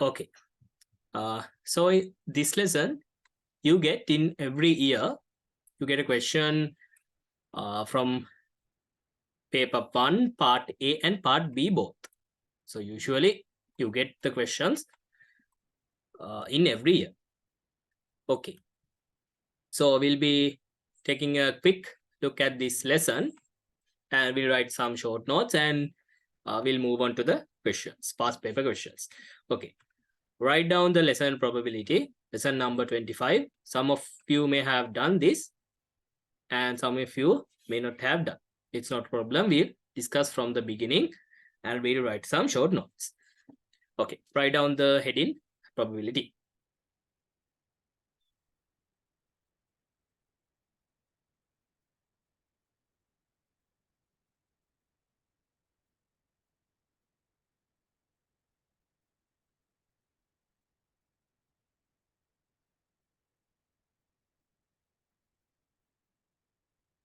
Okay. So this lesson, you get in every year, you get a question from paper 1, part A and part B both. So usually you get the questions in every year. Okay. So we'll be taking a quick look at this lesson and we'll write some short notes and we'll move on to the questions, past paper questions. Okay. Write down the lesson probability, lesson number 25. Some of you may have done this and some of you may not have done. It's not a problem. We'll discuss from the beginning and we'll write some short notes. Okay, write down the heading, probability.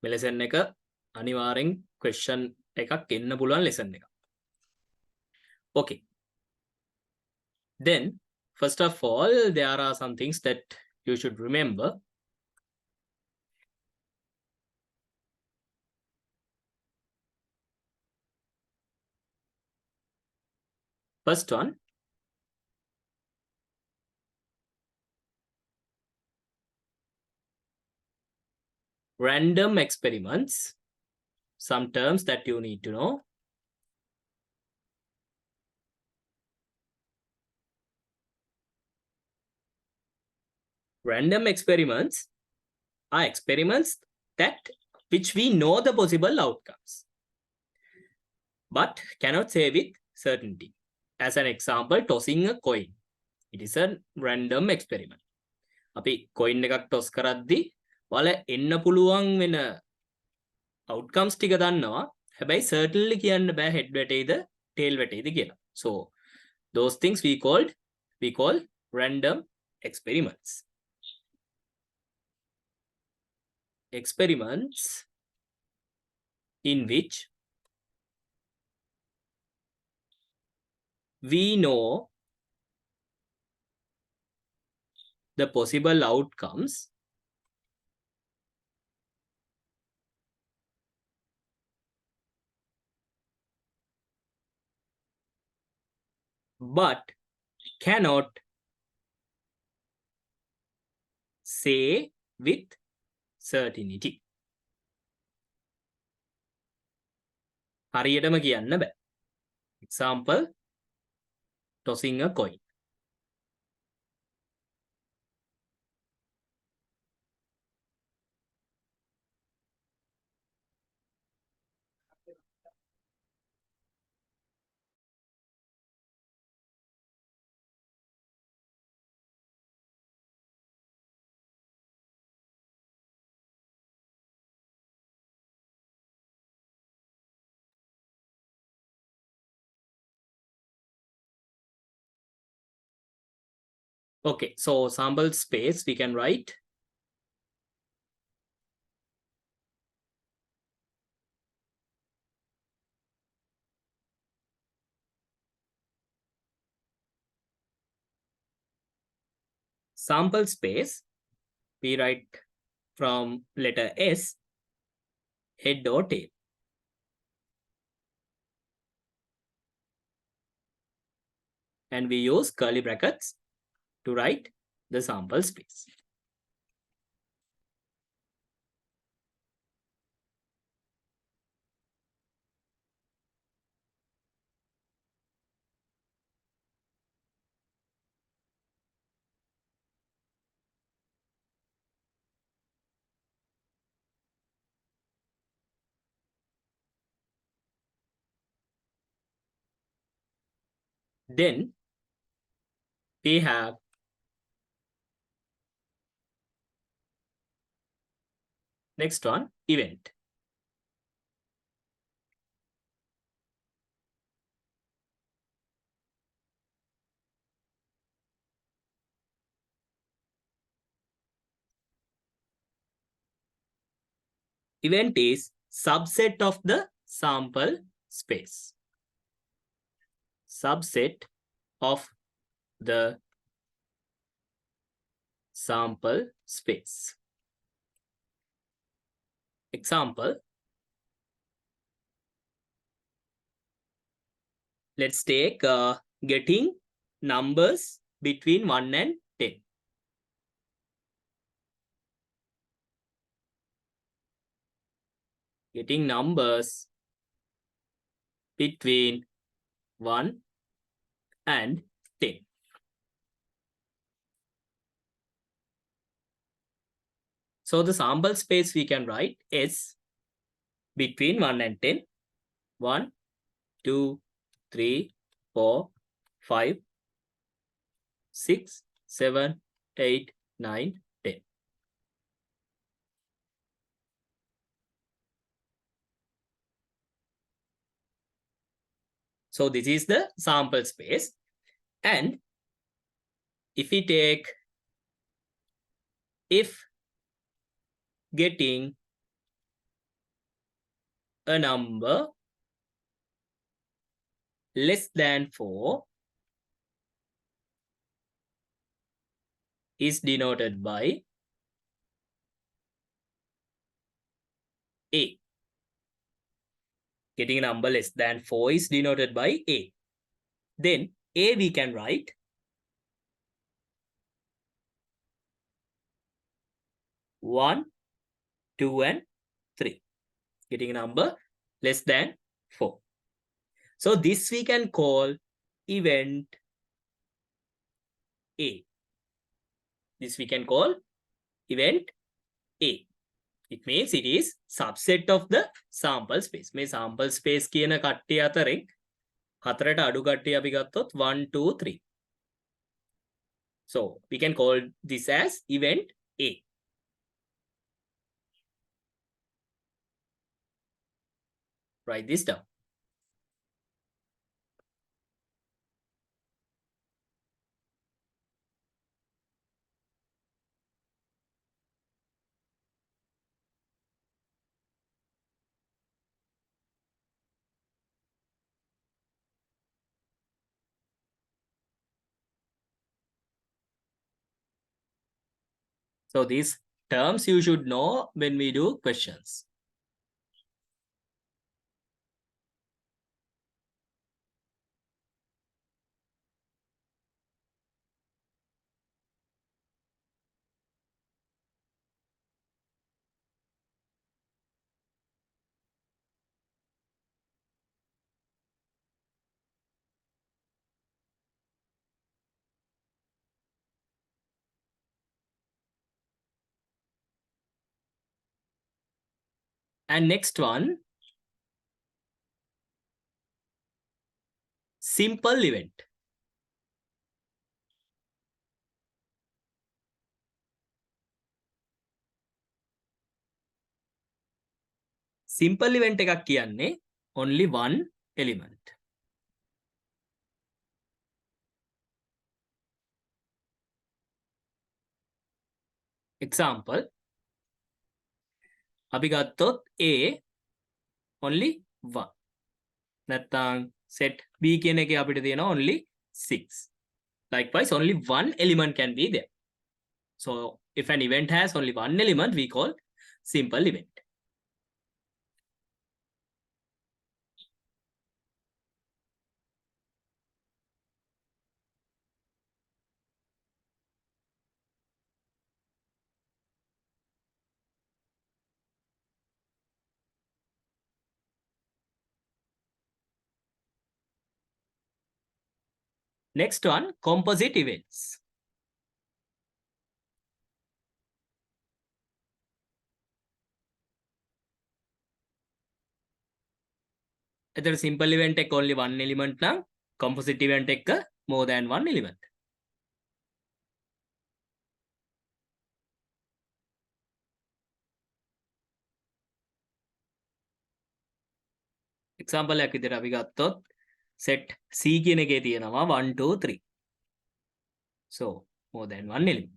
මේ lesson එක අනිවාර්යෙන් question එකක් එන්න පුළුවන් lesson එක. Okay. Then, first of all, there are some things that you should remember. First one, random experiments. Some terms that you need to know. Random experiments are experiments that which we know the possible outcomes, but cannot say with certainty. As an example, tossing a coin. It is a random experiment. අපි coin එකක් toss කරද්දී වල එන්න පුළුවන් වෙන outcomes ටික දන්නවා. හැබැයි certainly කියන්න බෑ head වැටෙයිද tail වැටෙයිද කියලා. So those things we call random experiments. Experiments in which we know the possible outcomes but cannot say with certainty. හරියටම කියන්න බෑ. Example, tossing a coin. Okay, so sample space we can write sample space. We write from letter S, head or tail. And we use curly brackets to write the sample space. Then we have next one, event. Event is subset of the sample space. Subset of the sample space. Example, let's take getting numbers between 1 and 10. Getting numbers between 1 and 10. So the sample space we can write is between 1 and 10. 1, 2, 3, 4, 5, 6, 7, 8, 9, 10. So this is the sample space. And if we take if getting a number less than 4 is denoted by A. Getting a number less than 4 is denoted by A. Then A we can write 1, 2, and 3. Getting a number less than 4. So this we can call event A. This we can call event A. It means it is subset of the sample space. මේ sample space කියන කට්ටිය අතරින් හතරට අඩු කට්ටිය අපි ගත්තොත් 1, 2, 3. So we can call this as event A. Write this down. So these terms you should know when we do questions. And next one, simple event. Simple event එකක් කියන්නේ only one element. Example, අපි ගත්තොත් A only 1. නැත්නම් set B කියන එකේ අපිට තියෙනවා only 6. Likewise, only one element can be there. So if an event has only one element, we call simple event. Next one, composite events. එතකොට simple event එක only one element නම් composite event එක more than one element. Example එකක් විදිහට අපි ගත්තොත් set C කියන එකේ තියෙනවා 1, 2, 3. So more than one element.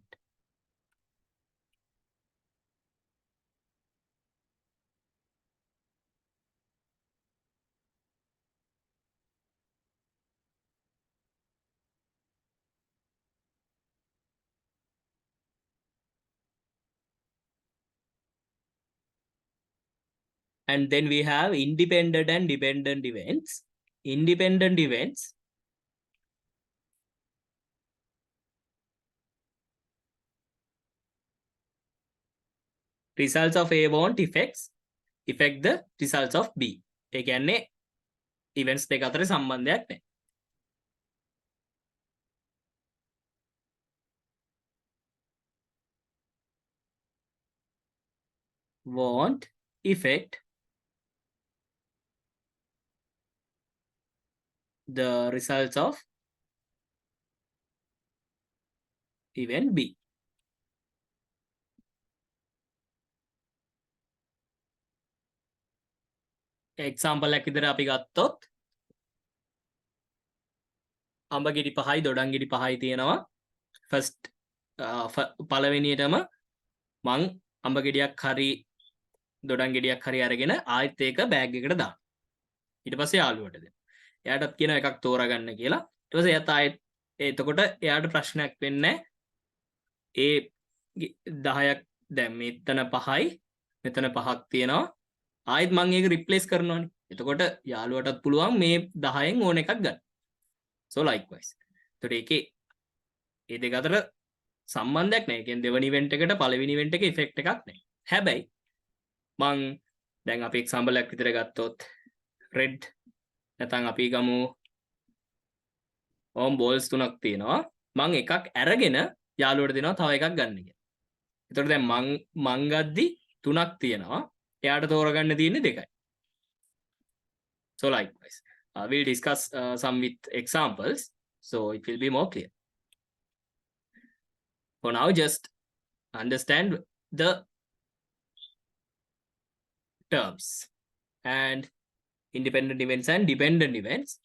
And then we have independent and dependent events. Independent events results of A won't affect the results of B. ඒ කියන්නේ events දෙක අතර සම්බන්ධයක් නැහැ. Won't affect the results of event B. Example එකක් විතර අපි ගත්තොත් අඹ ගෙඩි 5යි දොඩම් ගෙඩි 5යි තියෙනවා. ෆස්ට් පළවෙනියටම මං අඹ ගෙඩියක් හරි දොඩම් ගෙඩියක් හරි අරගෙන ආයෙත් ඒක බෑග් එකට දානවා. ඊට පස්සේ යාළුවට දෙනවා. එයාටත් කියන එකක් තෝරාගන්න කියලා. ඊට පස්සේ එයාත් ආයෙත් එතකොට එයාට ප්‍රශ්නයක් වෙන්නේ ඒ 10ක් දැන් මෙතන 5යි මෙතන 5ක් තියෙනවා. ආයෙත් මම ඒක රිප්ලේස් කරනවානේ. එතකොට යාළුවටත් පුළුවන් මේ 10න් ඕන එකක් ගන්න. so likewise. එතකොට ඒකේ ඒ දෙක අතර සම්බන්ධයක් නැහැ. ඒ කියන්නේ දෙවෙනි ඉවෙන්ට් එකට පළවෙනි ඉවෙන්ට් එකේ ඉෆෙක්ට් එකක් නැහැ. හැබැයි මං දැන් අපි එක්සැම්පල් එකක් විතර ගත්තොත් red නැත්නම් අපි ගමු ඕම් බෝල්ස් 3ක් තියෙනවා. මං එකක් අරගෙන යාළුවට දෙනවා තව එකක් ගන්න කියලා. එතකොට දැන් මං ගද්දි 3ක් තියෙනවා. එයාට තෝරගන්න තියෙන්නේ 2යි. so likewise we'll discuss some with examples so it will be more clear. For now just understand the terms and independent events and dependent events.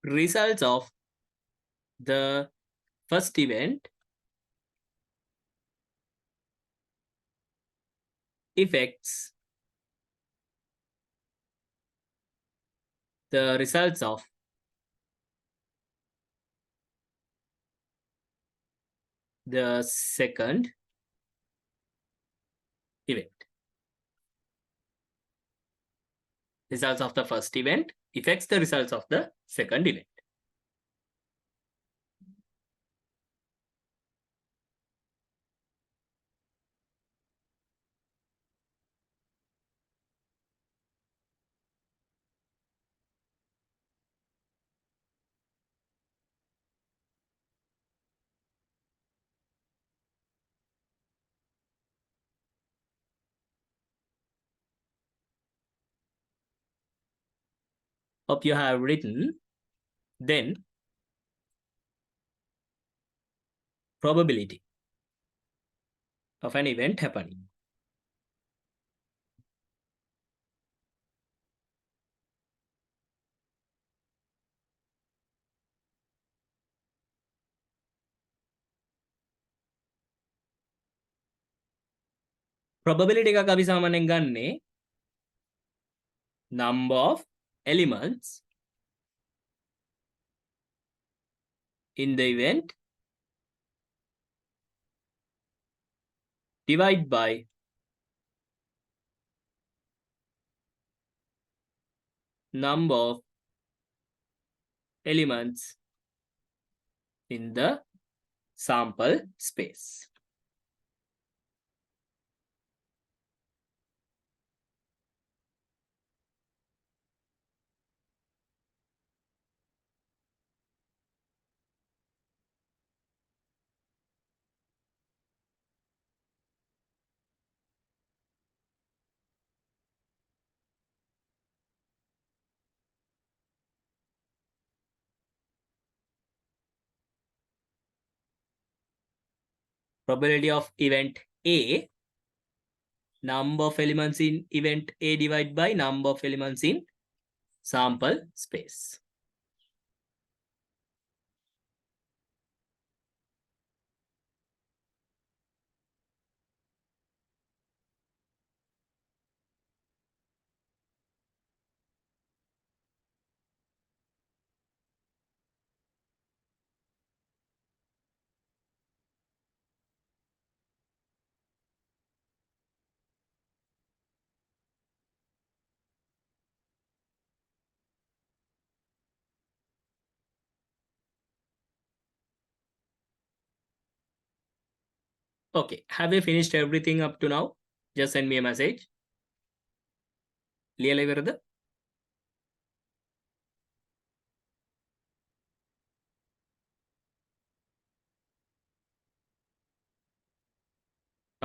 Results of the first event affects the results of the second event. Results of the first event affects the results of the second event. Hope you have written. Then probability of an event happening. probability එකක් අපි සාමාන්‍යයෙන් ගන්නේ number of elements in the event divide by number of elements in the sample space. Probability of event A, number of elements in event A divided by number of elements in sample space. Okay, have you finished everything up to now? Just send me a message. ලියලා ඉවරද?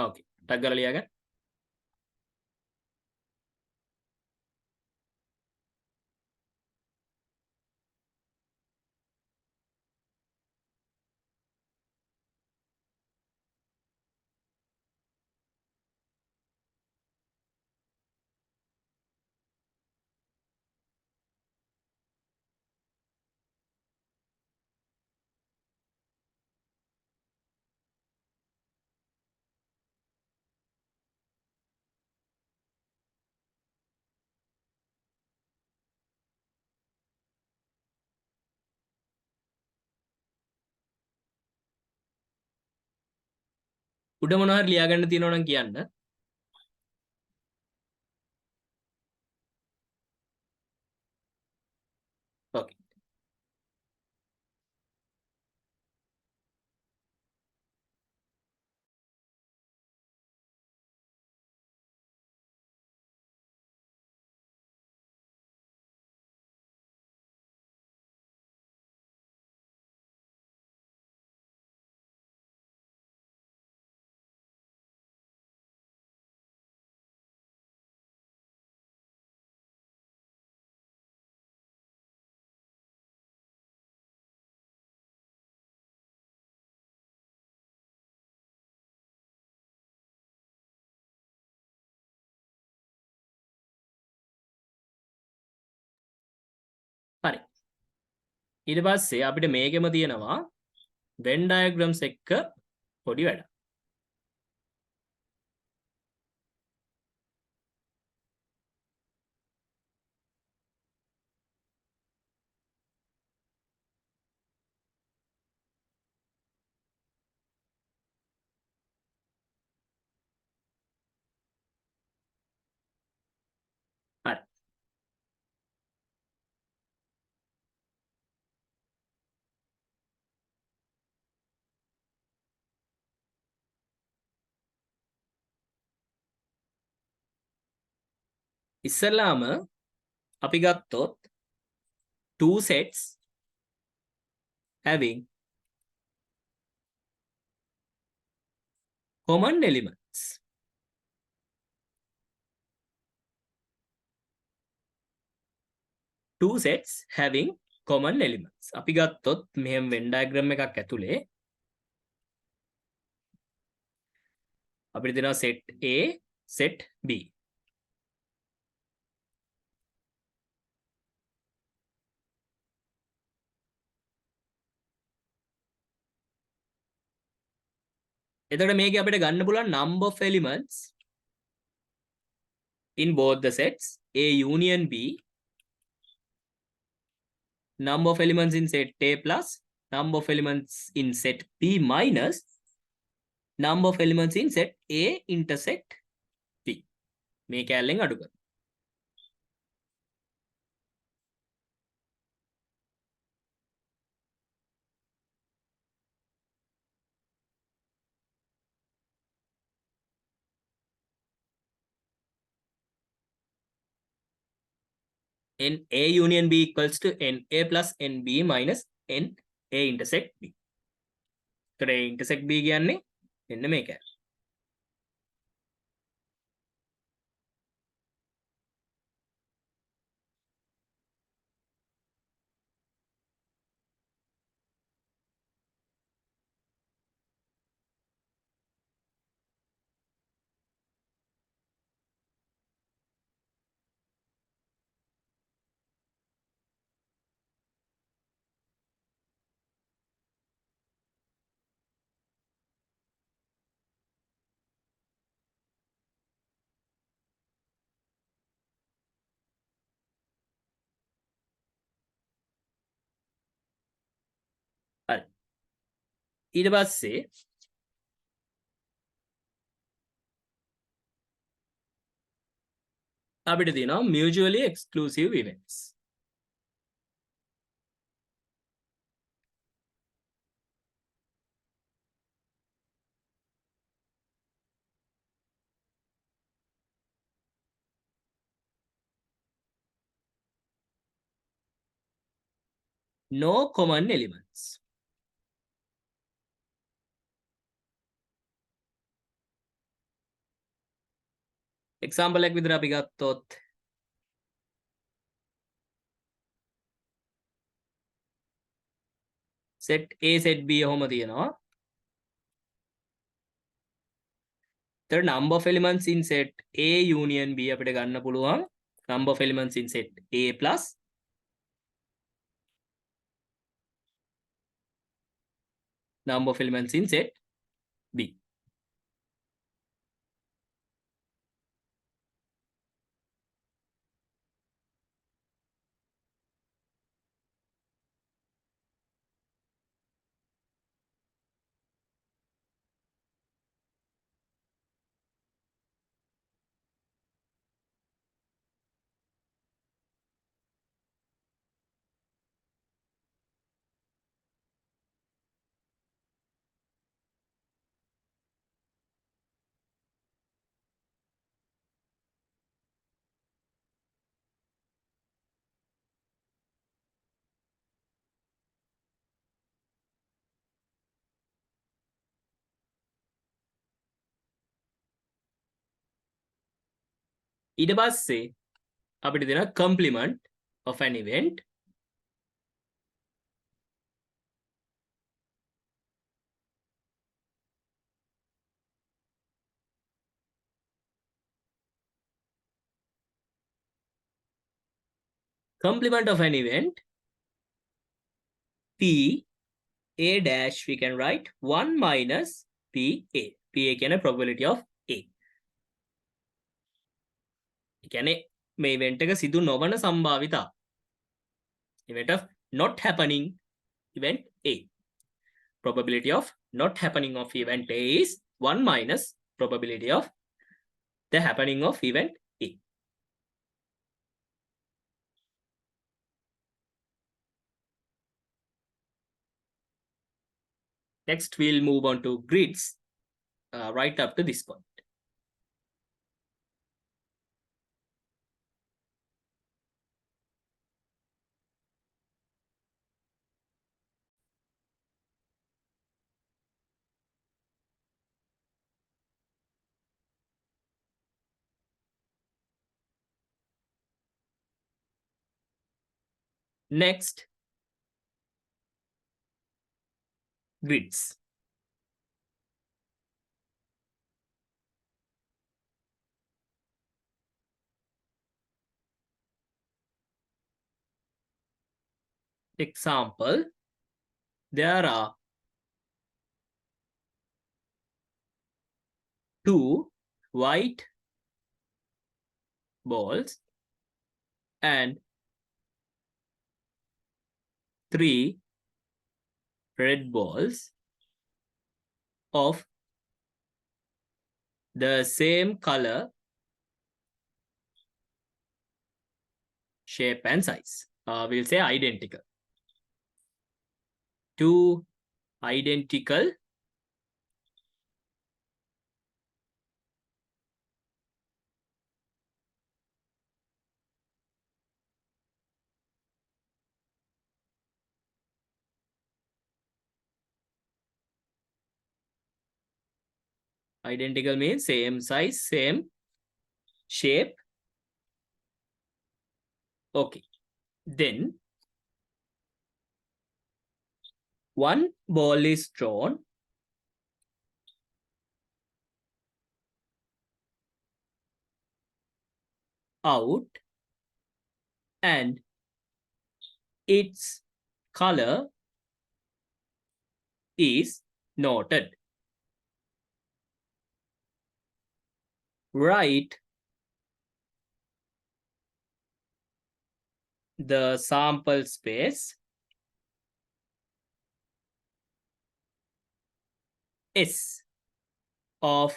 Okay, ටක් ගාලා ලියාගන්න. උඩ මොනවා හරි ලියාගන්න තියෙනවා නම් කියන්න. Okay. හරි. ඊට පස්සේ අපිට මේකෙම තියෙනවා Venn diagrams එක්ක පොඩි වැඩක්. හරි. ඉස්සෙල්ලාම අපි ගත්තොත් two sets having common elements. Two sets having common elements. අපි ගත්තොත් මෙහෙම Venn diagram එකක් ඇතුලේ අපිට දෙනවා set A, set B. එතකොට මේකේ අපිට ගන්න පුළුවන් number of elements in both the sets A union B, number of elements in set A plus number of elements in set B minus number of elements in set A intersect B. මේ කැලෙන් අඩු කරමු. NA union B equals to NA plus NB minus NA intersect B. එතකොට A intersect B කියන්නේ මෙන්න මේක. හරි. ඊට පස්සේ අපිට තියෙනවා mutually exclusive events. no common elements. example එක විදිහට අපි ගත්තොත් set A set B ඔහොම තියෙනවා. the number of elements in set A union B අපිට ගන්න පුළුවන් number of elements in set A plus number of elements in set B. ඊට පස්සේ අපිට දෙනවා complement of an event. complement of an event P A dash we can write 1 minus PA. PA කියන probability of A. ඒ කියන්නේ මේ event එක සිදු නොවන සම්භාවිතා. event of not happening event A. probability of not happening of event A is 1 minus probability of the happening of event A. Next, we'll move on to grids right up to this point. Next, grids. Example, there are two white balls and three red balls of the same color, shape and size. We'll say identical. Two identical identical means same size, same shape. Okay, then one ball is drawn out and its color is noted. Write the sample space S of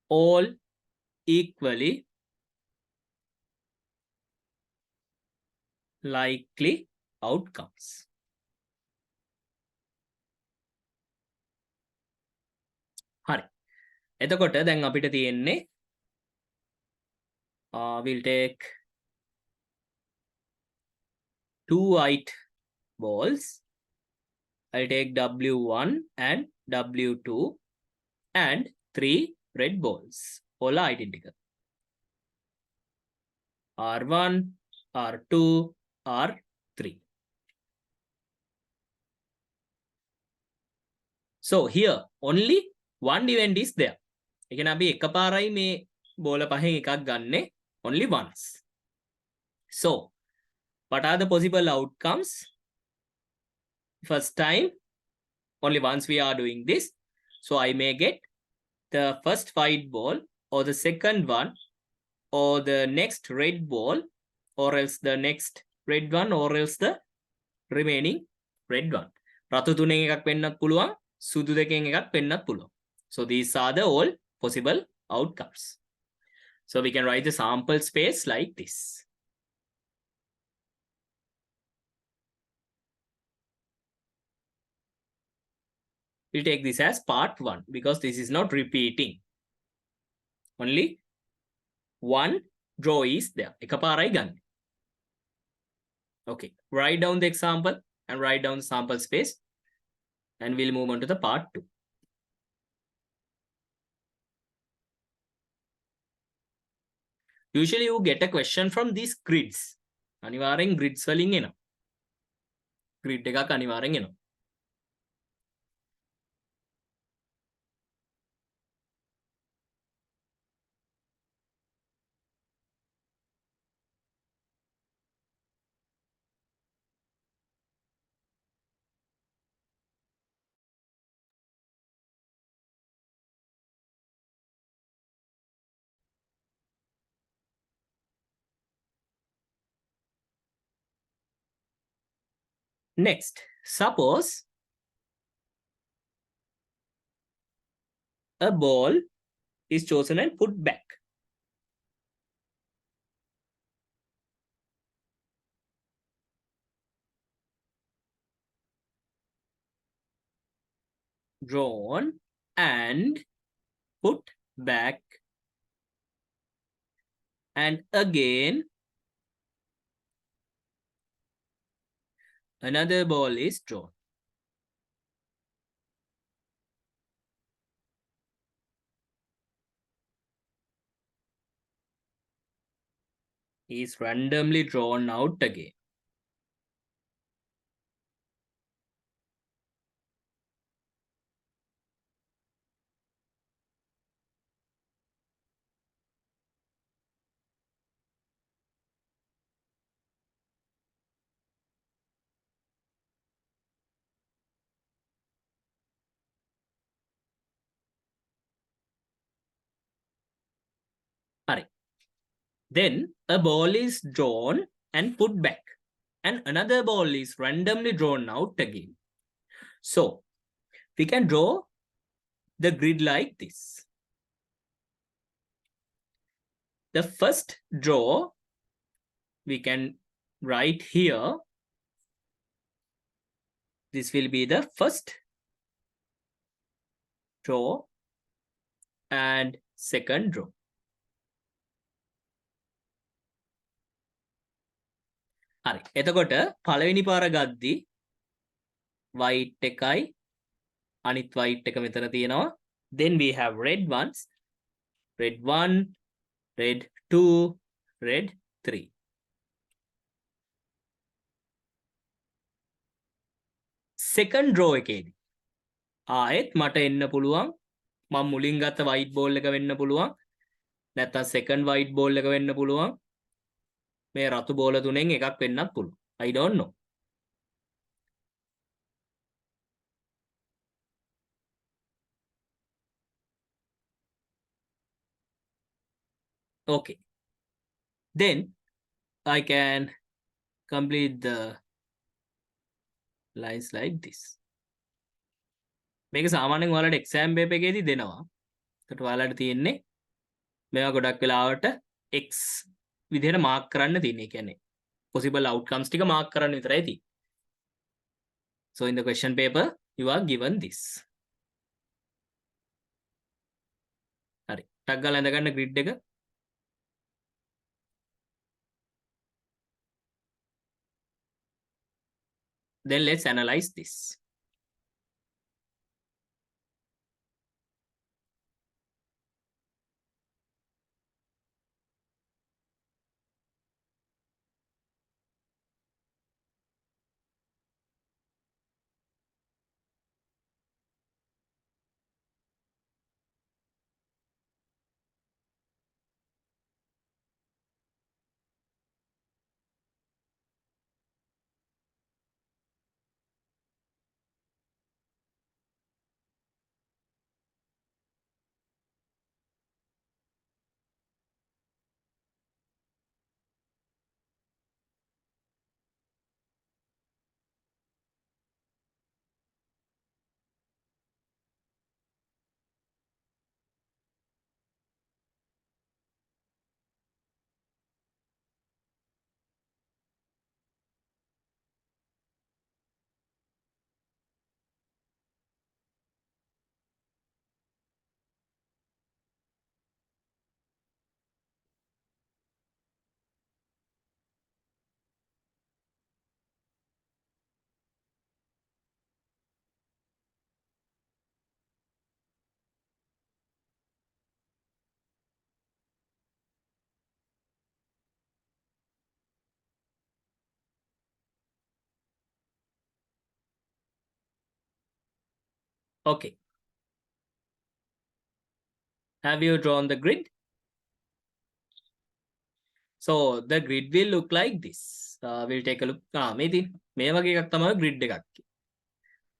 all equally likely outcomes. හරි. එතකොට දැන් අපිට තියෙන්නේ we'll take two white balls. I'll take W1 and W2 and 3 red balls. All are identical. R1, R2, R3. So here only one event is there. ඒ කියන්නේ අපි එකපාරයි මේ බෝල පහෙන් එකක් ගන්නෙ only once. So what are the possible outcomes? First time only once we are doing this. So I may get the first white ball or the second one or the next red ball or else the next red one or else the remaining red one. රතු තුනෙන් එකක් වෙන්නත් පුළුවන්, සුදු දෙකෙන් එකක් වෙන්නත් පුළුවන්. So these are the all possible outcomes. So we can write the sample space like this. We'll take this as part 1 because this is not repeating. Only one draw is there. එකපාරයි ගන්න. Okay, write down the example and write down the sample space and we'll move on to the part 2. Usually you get a question from these grids. අනිවාර්යෙන් grids වලින් එනවා. Grid එකක් අනිවාර්යෙන් එනවා. Next, suppose a ball is chosen and put back. Drawn and put back. And again, another ball is drawn. Is randomly drawn out again. Alright. Then a ball is drawn and put back. And another ball is randomly drawn out again. So we can draw the grid like this. The first draw we can write here. This will be the first draw and second draw. හරි. එතකොට පළවෙනි පාර ගද්දි white එකයි අනිත් white එක මෙතන තියෙනවා. Then we have red ones. Red 1, red 2, red 3. Second draw එකේදී ආයෙත් මට එන්න පුළුවන් මම මුලින් ගත්ත white ball එක වෙන්න පුළුවන්. නැත්නම් second white ball එක වෙන්න පුළුවන්. මේ රතු බෝල තුනෙන් එකක් වෙන්නත් පුළුවන්. I don't know. Okay. Then I can complete the lines like this. මේක සාමාන්‍යයෙන් ඔයාලට exam paper එකේදී දෙනවා. ඒකට ඔයාලට තියෙන්නේ මේවා ගොඩක් වෙලාවට x විදිහට මාක් කරන්න තියෙන්නේ. කියන්නේ possible outcomes ටික මාක් කරන්න විතරයි තියෙන්නේ. So in the question paper you are given this. හරි. ටක් ගාලා ඇඳගන්න grid එක. Then let's analyze this. Okay. Have you drawn the grid? So the grid will look like this. We'll take a look. මේ වගේ එකක් තමයි grid එකක්.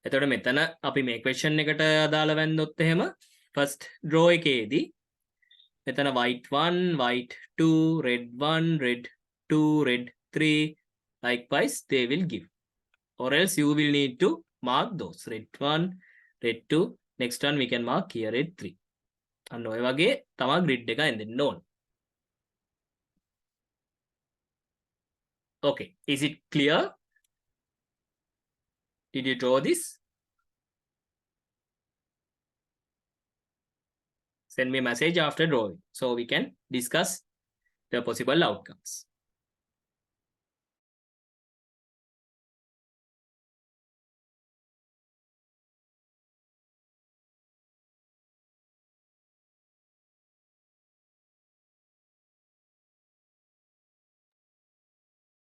එතකොට මෙතන අපි මේ question එකට අදාළ වෙන්නොත් එහෙම first draw එකේදී මෙතන white 1, white 2, red 1, red 2, red 3 likewise they will give. Or else you will need to mark those. Red 1, red 2, next one we can mark here red 3. අන්න ඔය වගේ තමයි grid එක එන්නෙන්න ඕන. Okay, is it clear? Did you draw this? Send me a message after drawing so we can discuss the possible outcomes.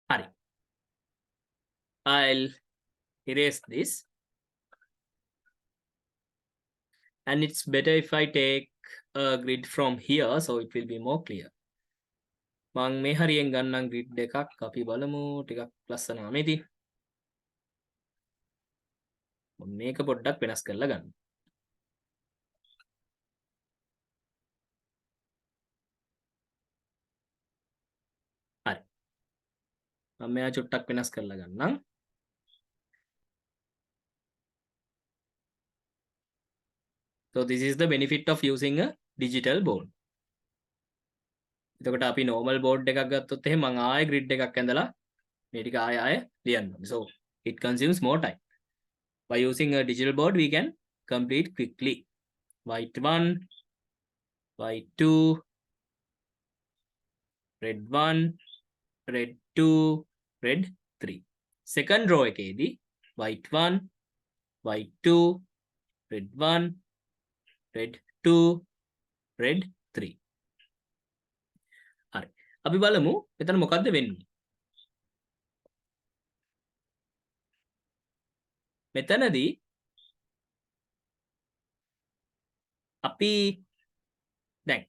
Hari. I'll erase this. And it's better if I take a grid from here so it will be more clear. මං මේ හරියෙන් ගන්නම් grid එකක් අපි බලමු ටිකක් ලස්සන නේද? මම මේක පොඩ්ඩක් වෙනස් කරලා ගන්න. හරි. මම මෙයා චුට්ටක් වෙනස් කරලා ගන්නම්. So this is the benefit of using a digital board. එතකොට අපි normal board එකක් ගත්තොත් එහෙනම් මම ආයෙ grid එකක් ඇඳලා මේ ටික ආයෙ ලියන්න ඕනේ. So it consumes more time. By using a digital board we can complete quickly. White 1, white 2, red 1, red 2, red 3. Second row එකේදී white 1, white 2, red 1, red 2, red 3. හරි. අපි බලමු මෙතන මොකද්ද වෙන්නේ. මෙතනදී අපි දැන්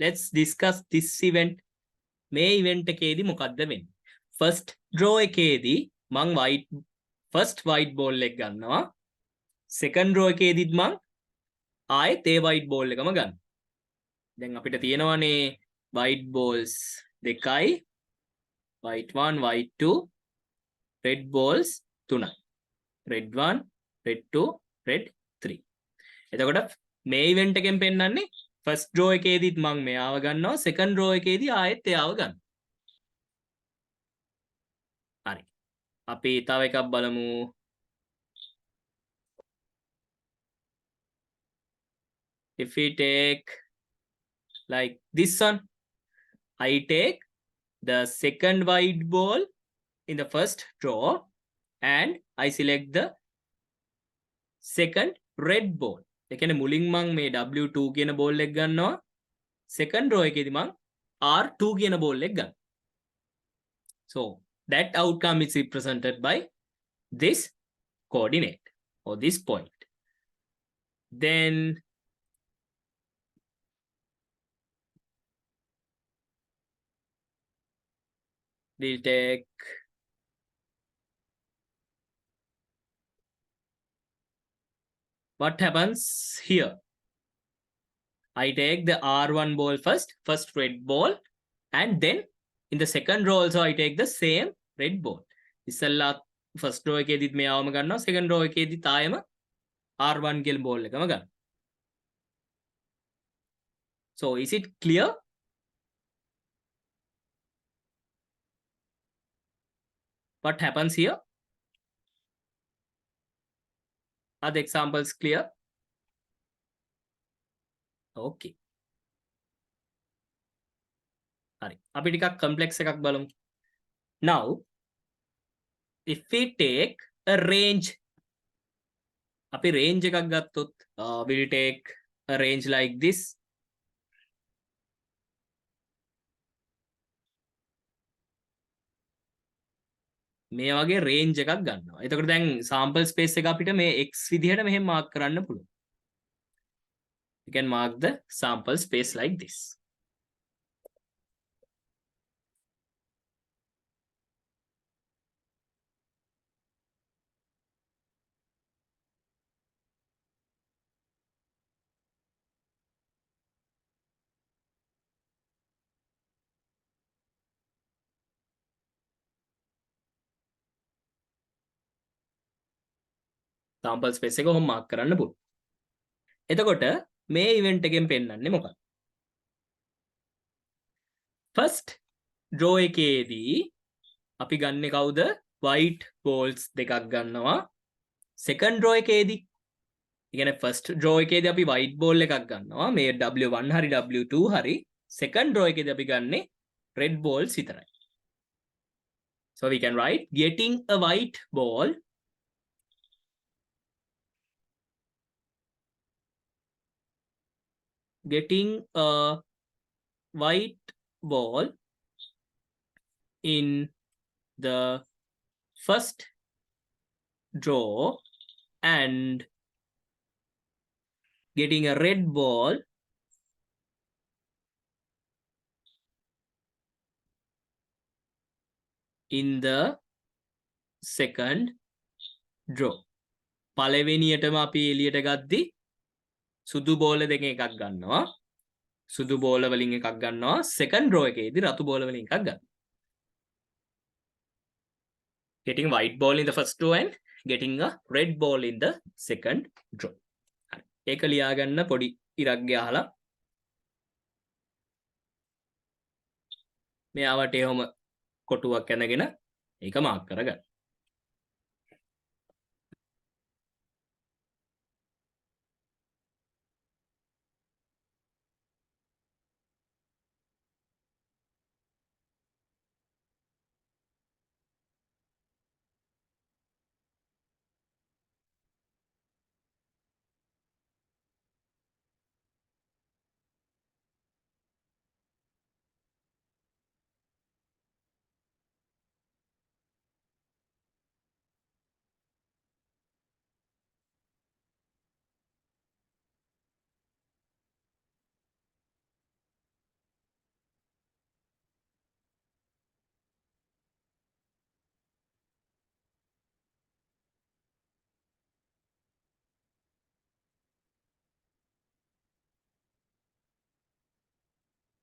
let's discuss this event. මේ event එකේදී මොකද්ද වෙන්නේ? First draw එකේදී මං first white ball එක ගන්නවා. Second draw එකේදීත් මං ආයෙත් ඒ white ball එකම ගන්නවා. දැන් අපිට තියෙනවානේ white balls දෙකයි, white 1, white 2, red balls 3යි. red 1, red 2, red 3. එතකොට මේ event එකෙන් පෙන්නන්නේ first draw එකේදීත් මම මෙයාව ගන්නවා, second draw එකේදී ආයෙත් එයාව ගන්නවා. හරි. අපි තව එකක් බලමු. If we take like this one, I take the second white ball in the first draw and I select the second red ball. ඒ කියන්නේ මුලින් මං මේ W2 කියන බෝල් එක ගන්නවා. second row එකේදී මං R2 කියන බෝල් එක ගන්නවා. So that outcome is represented by this coordinate or this point. Then we'll take what happens here. I take the R1 ball first red ball, and then in the second row also I take the same red ball. ඉස්සල්ලා first row එකේදීත් මේ ආවම ගන්නවා, second row එකේදීත් ආයෙම R1 කියන ball එකම ගන්නවා. So is it clear? What happens here? Are the examples clear? Okay. හරි. අපි ටිකක් complex එකක් බලමු. Now if we take a range, අපි range එකක් ගත්තොත් we'll take a range like this. මේ වගේ range එකක් ගන්නවා. එතකොට දැන් sample space එක අපිට මේ x විදිහට මෙහෙම mark කරන්න පුළුවන්. You can mark the sample space like this. sample space එක ඔහොම mark කරන්න පුළුවන්. එතකොට මේ event එකෙන් පෙන්නන්නේ මොකක්ද? first draw එකේදී අපි ගන්නෙ කවුද? white balls දෙකක් ගන්නවා. second draw එකේදී ඒ කියන්නේ first draw එකේදී අපි white ball එකක් ගන්නවා. මේ W1 හරි W2 හරි. second draw එකේදී අපි ගන්නෙ red balls විතරයි. So we can write getting a white ball in the first draw and getting a red ball in the second draw. පළවෙනියටම අපි එළියට ගද්දි සුදු බෝල දෙකෙන් එකක් ගන්නවා. සුදු බෝල වලින් එකක් ගන්නවා. second draw එකේදී රතු බෝල වලින් එකක් ගන්නවා. Getting white ball in the first draw and getting a red ball in the second draw. හරි. ඒක ලියා ගන්න පොඩි ඉරක් ගහලා මෙයාවට එහෙම කොටුවක් ඇනගෙන ඒක මාක් කරගන්න.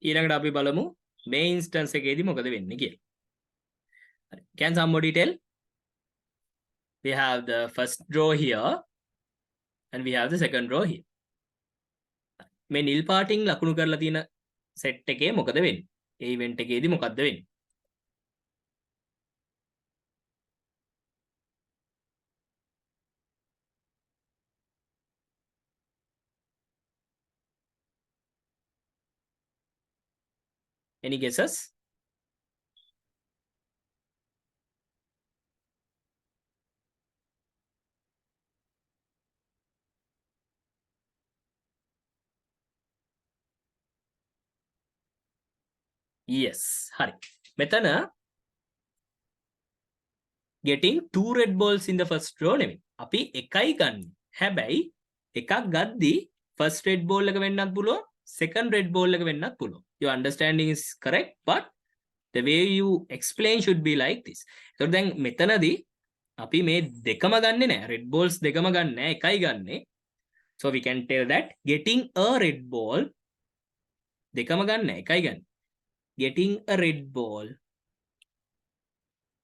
ඊළඟට අපි බලමු මේ instance එකේදී මොකද වෙන්නේ කියලා. හරි. Can somebody tell? We have the first draw here and we have the second draw here. මේ නිල් පාටින් ලකුණු කරලා තියෙන set එකේ මොකද වෙන්නේ? ඒ event එකේදී මොකද්ද වෙන්නේ? Any guesses? yes. හරි. මෙතන getting 2 red balls in the first row නෙමෙයි. අපි එකයි ගන්න. හැබැයි එකක් ගද්දි first red ball එක වෙන්නත් පුළුවන්, second red ball එක වෙන්නත් පුළුවන්. Your understanding is correct, but the way you explain should be like this. ඒතකොට දැන් මෙතනදී අපි මේ දෙකම ගන්නෙ නෑ. red balls දෙකම ගන්න නෑ, එකයි ගන්නෙ. So we can tell that getting a red ball දෙකම ගන්න නෑ, එකයි ගන්න. Getting a red ball.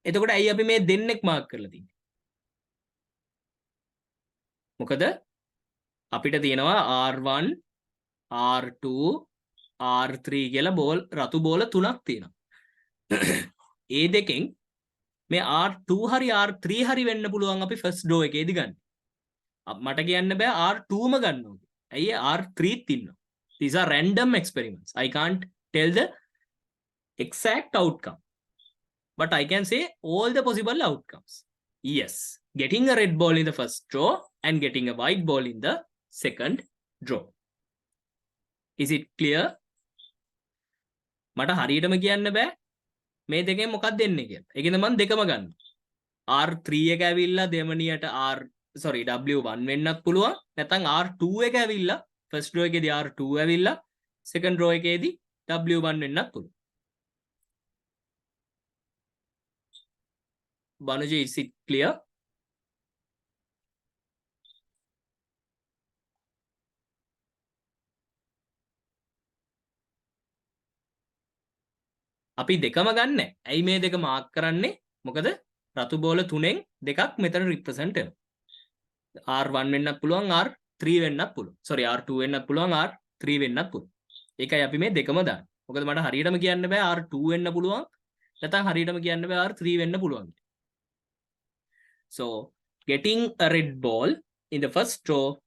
එතකොට ඇයි අපි මේ දෙන්නෙක් මාක් කරලා තියෙන්නේ? මොකද අපිට තියෙනවා R1 R2 R3 කියලා බෝල් රතු බෝල තුනක් තියෙනවා. ඒ දෙකෙන් මේ R2 හරි R3 හරි වෙන්න පුළුවන් අපි ෆස්ට් රෝ එකේදී ගන්න. මට කියන්න බෑ R2ම ගන්න ඕනේ. ඇයි R3ත් ඉන්නවා. These are random experiments. I can't tell the exact outcome. But I can say all the possible outcomes. Yes, getting a red ball in the first row and getting a white ball in the second row. Is it clear? මට හරියටම කියන්න බෑ මේ දෙකෙන් මොකක්ද දෙන්නේ කියලා. ඒකෙන්ද මම දෙකම ගන්න. R3 එක ඇවිල්ලා දෙවනියට W1 වෙන්නත් පුළුවන්. නැත්නම් R2 එක ඇවිල්ලා first row එකේදී R2 ඇවිල්ලා second row එකේදී W1 වෙන්නත් පුළුවන්. Banuji, is it clear? අපි දෙකම ගන්න. ඇයි මේ දෙක මාක් කරන්නේ? මොකද රතු බෝල තුනෙන් දෙකක් මෙතන රිප්‍රසන්ට් වෙනවා. R1 වෙන්නත් පුළුවන්, R3 වෙන්නත් පුළුවන්. R2 වෙන්නත් පුළුවන්, R3 වෙන්නත් පුළුවන්. ඒකයි අපි මේ දෙකම දාන්නේ. මොකද මට හරියටම කියන්න බෑ R2 වෙන්න පුළුවන්. නැත්නම් හරියටම කියන්න බෑ R3 වෙන්න පුළුවන්. So, getting a red ball in the first row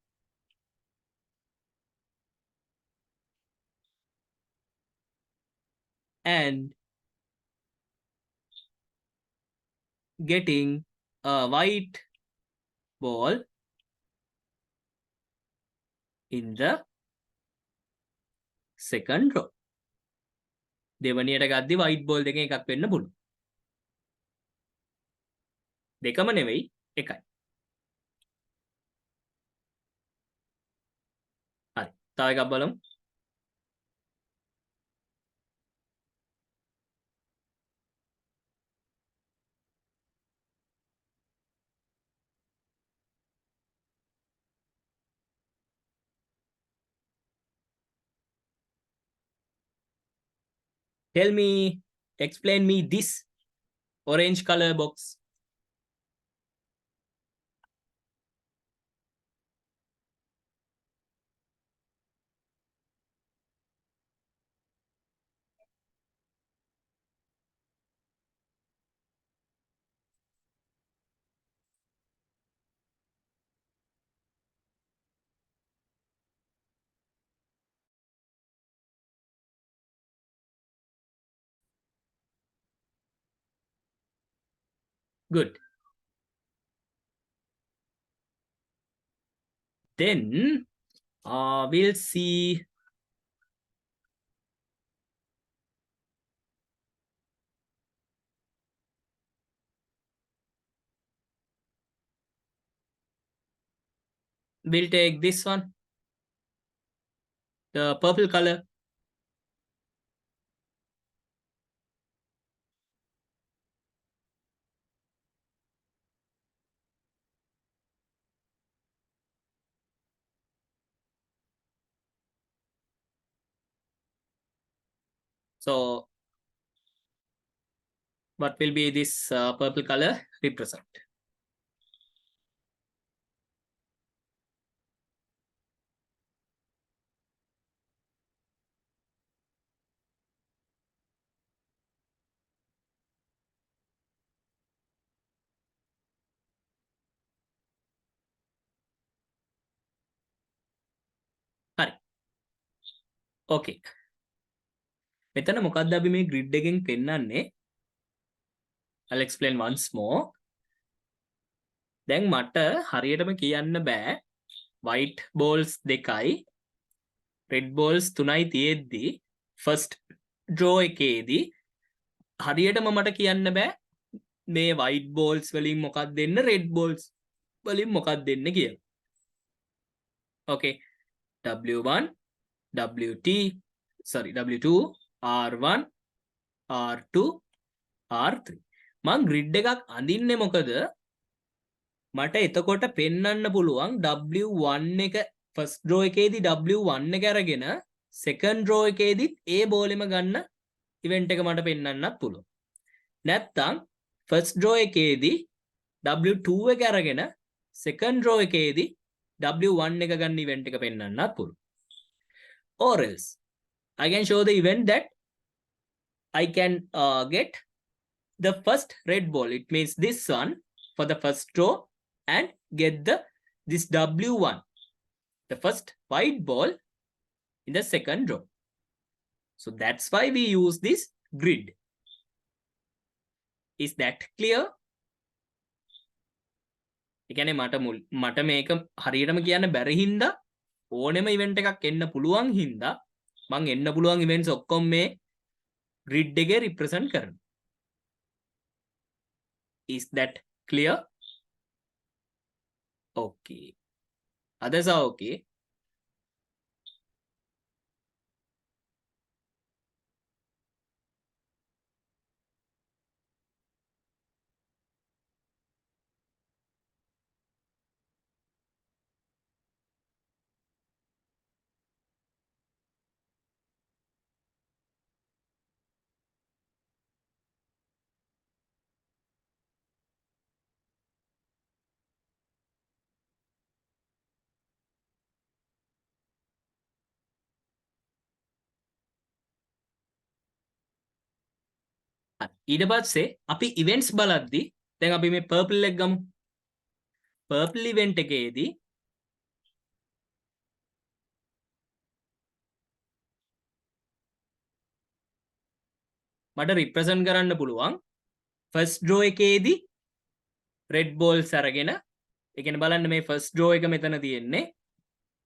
and getting a white ball in the second row. දෙවනියට ගද්දි white ball දෙකෙන් එකක් වෙන්න පුළුවන්. දෙකම නෙවෙයි එකයි. හරි. තව එකක් බලමු. Tell me, explain me this orange color box. Good. Then we'll see we'll take this one, the purple color. So what will be this purple color represent? හරි. Okay. මෙතන මොකක්ද අපි මේ grid එකෙන් පෙන්නන්නේ? I'll explain once more. දැන් මට හරියටම කියන්න බෑ white balls දෙකයි red balls තුනයි තියෙද්දි first draw එකේදී හරියටම මට කියන්න බෑ මේ white balls වලින් මොකක්ද දෙන්න red balls වලින් මොකක්ද දෙන්න කියලා. Okay. W1 W2 R1 R2 R3 මං grid එකක් අඳින්නේ මොකද මට එතකොට පෙන්වන්න පුළුවන් W1 එක first row එකේදී W1 එක අරගෙන second row එකේදීත් ඒ බෝලෙම ගන්න event එක මට පෙන්වන්නත් පුළුවන්. නැත්තම් first row එකේදී W2 එක අරගෙන second row එකේදී W1 එක ගන්න event එක පෙන්වන්නත් පුළුවන්. Or else I can show the event that I can get the first red ball. It means this one for the first row and get this W1, the first white ball in the second row. So that's why we use this grid. Is that clear? එකනේ මට මේක හරියටම කියන්න බැරි හින්දා ඕනෙම event එකක් එන්න පුළුවන් හින්දා මං එන්න පුළුවන් ඉවෙන්ට්ස් ඔක්කොම මේ grid එකේ represent කරනවා. Is that clear? Okay. Others are okay. ඊට පස්සේ අපි events බලද්දි දැන් අපි මේ purple එක ගමු. purple event එකේදී මට represent කරන්න පුළුවන් first draw එකේදී red balls අරගෙන ඒ කියන්නේ බලන්න මේ first draw එක මෙතන තියෙන්නේ.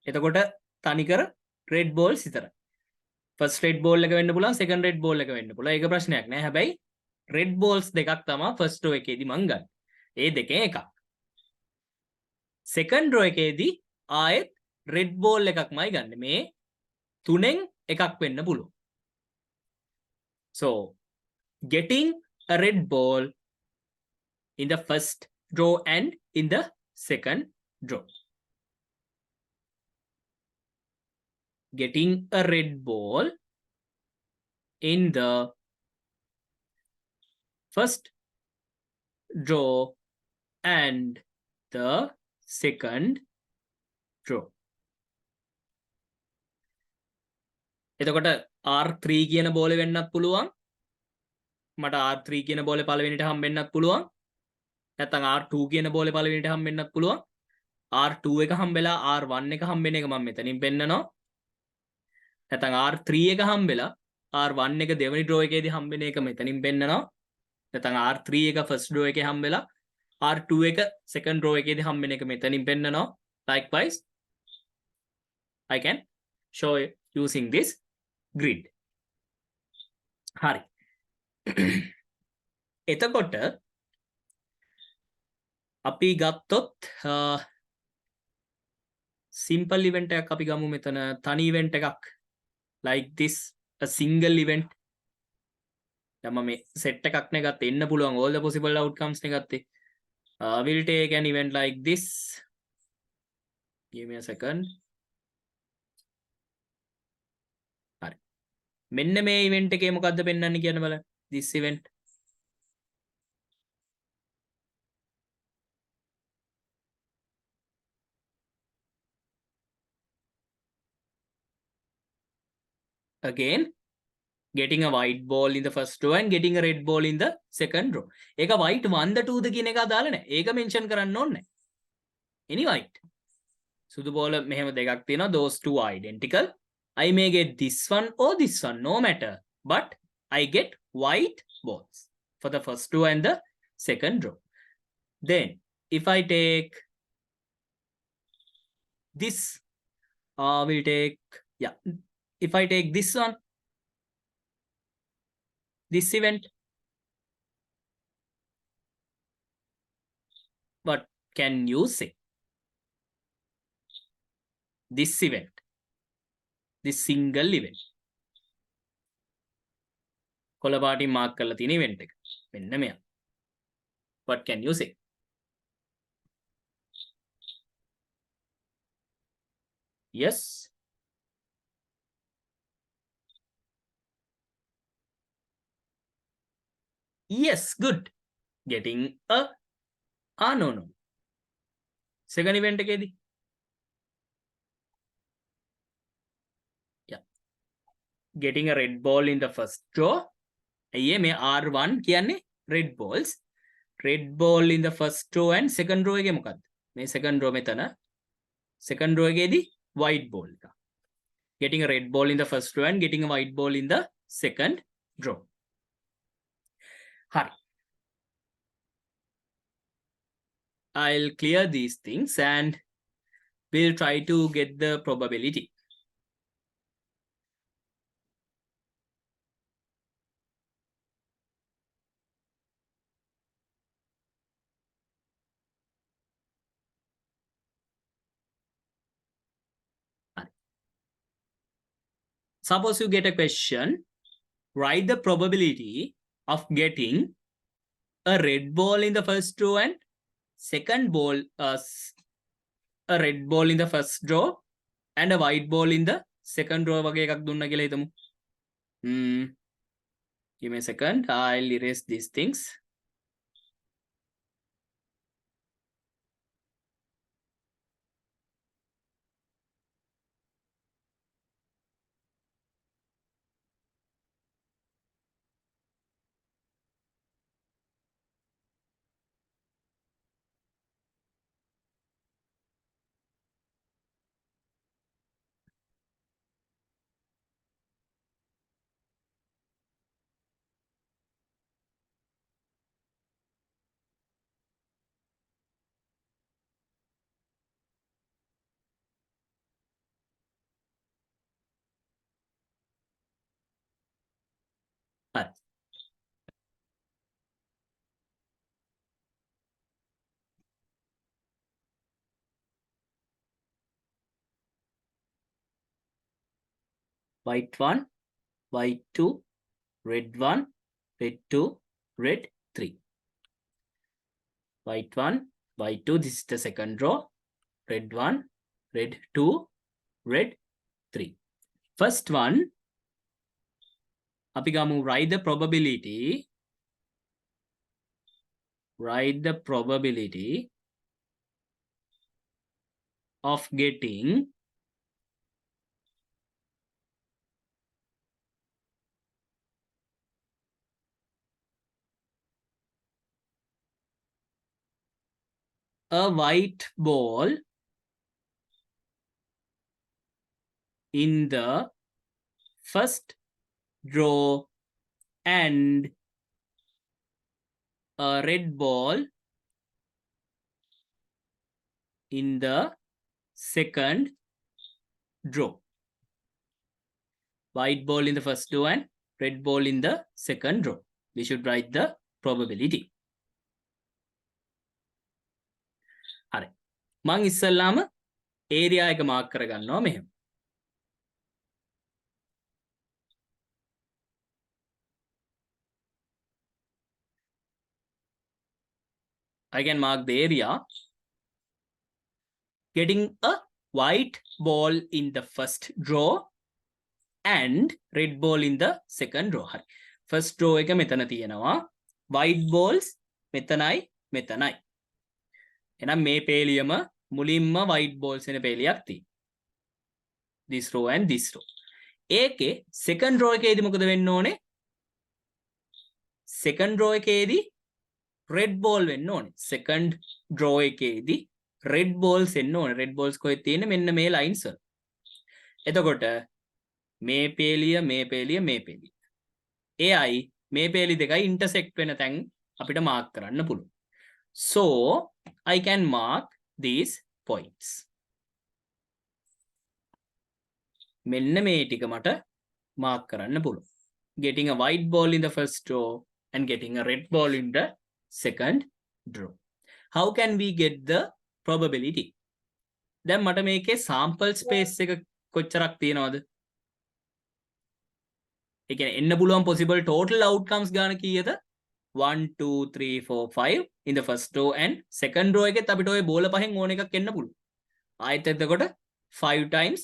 එතකොට තනිකර red balls විතරයි. first red ball එක වෙන්න පුළුවන් second red ball එක වෙන්න පුළුවන්. ඒක ප්‍රශ්නයක් නෑ. හැබැයි red balls දෙකක් තමයි first row එකේදී මං ගන්න. ඒ දෙකෙන් එකක්. second row එකේදී ආයෙත් red ball එකක්මයි ගන්න. මේ තුනෙන් එකක් වෙන්න පුළුවන්. So getting a red ball in the first draw and in the second draw. Getting a red ball in the first draw and the second draw. එතකොට R3 කියන බෝලේ වෙන්නත් පුළුවන්. මට R3 කියන බෝලේ පළවෙනිට හම්බෙන්නත් පුළුවන්. නැත්නම් R2 කියන බෝලේ පළවෙනිට හම්බෙන්නත් පුළුවන්. R2 එක හම්බෙලා R1 එක හම්බෙන එක මම මෙතනින් පෙන්නනවා. නැත්නම් R3 එක හම්බෙලා R1 එක දෙවෙනි draw එකේදී හම්බෙන එක මෙතනින් පෙන්නනවා. නැත්නම් R3 එක first draw එකේ හම්බෙලා R2 එක second draw එකේදී හම්බෙන එක මෙතනින් පෙන්නනවා. Likewise I can show you using this grid. හරි. එතකොට අපි ගත්තොත් simple event එකක් අපි ගමු මෙතන තනි event එකක් like this a single event. දැන් මම මේ set එකක් නේ ගත්තේ එන්න පුළුවන් all the possible outcomes නේ ගත්තේ. We'll take an event like this. Give me a second. හරි. මෙන්න මේ event එකේ මොකද්ද පෙන්වන්නේ කියන බලන්න. This event. Again getting a white ball in the first row and getting a red ball in the second row. ඒක white 1 the 2 ද කියන එක අදාළ නැහැ. ඒක mention කරන්න ඕනේ නැහැ. Any white. සුදු බෝල මෙහෙම දෙකක් තියෙනවා. Those two are identical. I may get this one or this one, no matter. But I get white balls for the first row and the second row. Then if I take this, we'll take, yeah. If I take this one, this event. What can you say? This event, this single event. කොළ පාටින් mark කරලා තියෙන event එක. මෙන්න මෙයා. What can you say? Yes. Yes, good. Getting a no. Second event එකේදී. Yeah. Getting a red ball in the first draw. අයියේ මේ R1 කියන්නේ red balls. Red ball in the first row and second row එකේ මොකක්ද? මේ second row මෙතන. Second row එකේදී white ball එක. Getting a red ball in the first row and getting a white ball in the second row. හරි. I'll clear these things and we'll try to get the probability. Suppose you get a question, write the probability of getting a red ball in the first row and second ball, a red ball in the first row and a white ball in the second row වගේ එකක් දුන්නා කියලා හිතමු. Give me a second. I'll erase these things. හරි. White 1, white 2, red 1, red 2, red 3. White 1, white 2, this is the second row. Red 1, red 2, red 3. First one, අපි ගමු write the probability. Write the probability of getting a white ball in the first draw and a red ball in the second draw. White ball in the first draw and red ball in the second draw. We should write the probability. හරි. මං ඉස්සල්ලාම area එක mark කරගන්නවා මෙහෙම. I can mark the area. Getting a white ball in the first draw and red ball in the second draw. හරි. First draw එක මෙතන තියෙනවා. White balls මෙතනයි මෙතනයි. එහෙනම් මේ පේලියම මුලින්ම white balls වෙන පේලියක් තියෙනවා. This row and this row. ඒකේ second row එකේදී මොකද වෙන්න ඕනේ? Second row එකේදී red ball වෙන්න ඕනේ. Second draw එකේදී red balls එන්න ඕනේ. red balls කොහෙද තියෙන්නේ? මෙන්න මේ lines වල. එතකොට මේ පේලිය මේ පේලිය මේ පේලිය. එයයි මේ පේලි දෙකයි intersect වෙන තැන් අපිට mark කරන්න පුළුවන්. So I can mark these points. මෙන්න මේ ටික මට mark කරන්න පුළුවන්. getting a white ball in the first row and getting a red ball in the second row. How can we get the probability? දැන් මට මේකේ sample space එක කොච්චරක් තියනවද? ඒ කියන්නේ එන්න පුළුවන් possible total outcomes ගාන කීයද? 1 2 3 4 5 in the first row and second row එකෙත් අපිට ඔය බෝල පහෙන් ඕන එකක් එන්න පුළුවන්. ආයෙත් එතකොට 5 times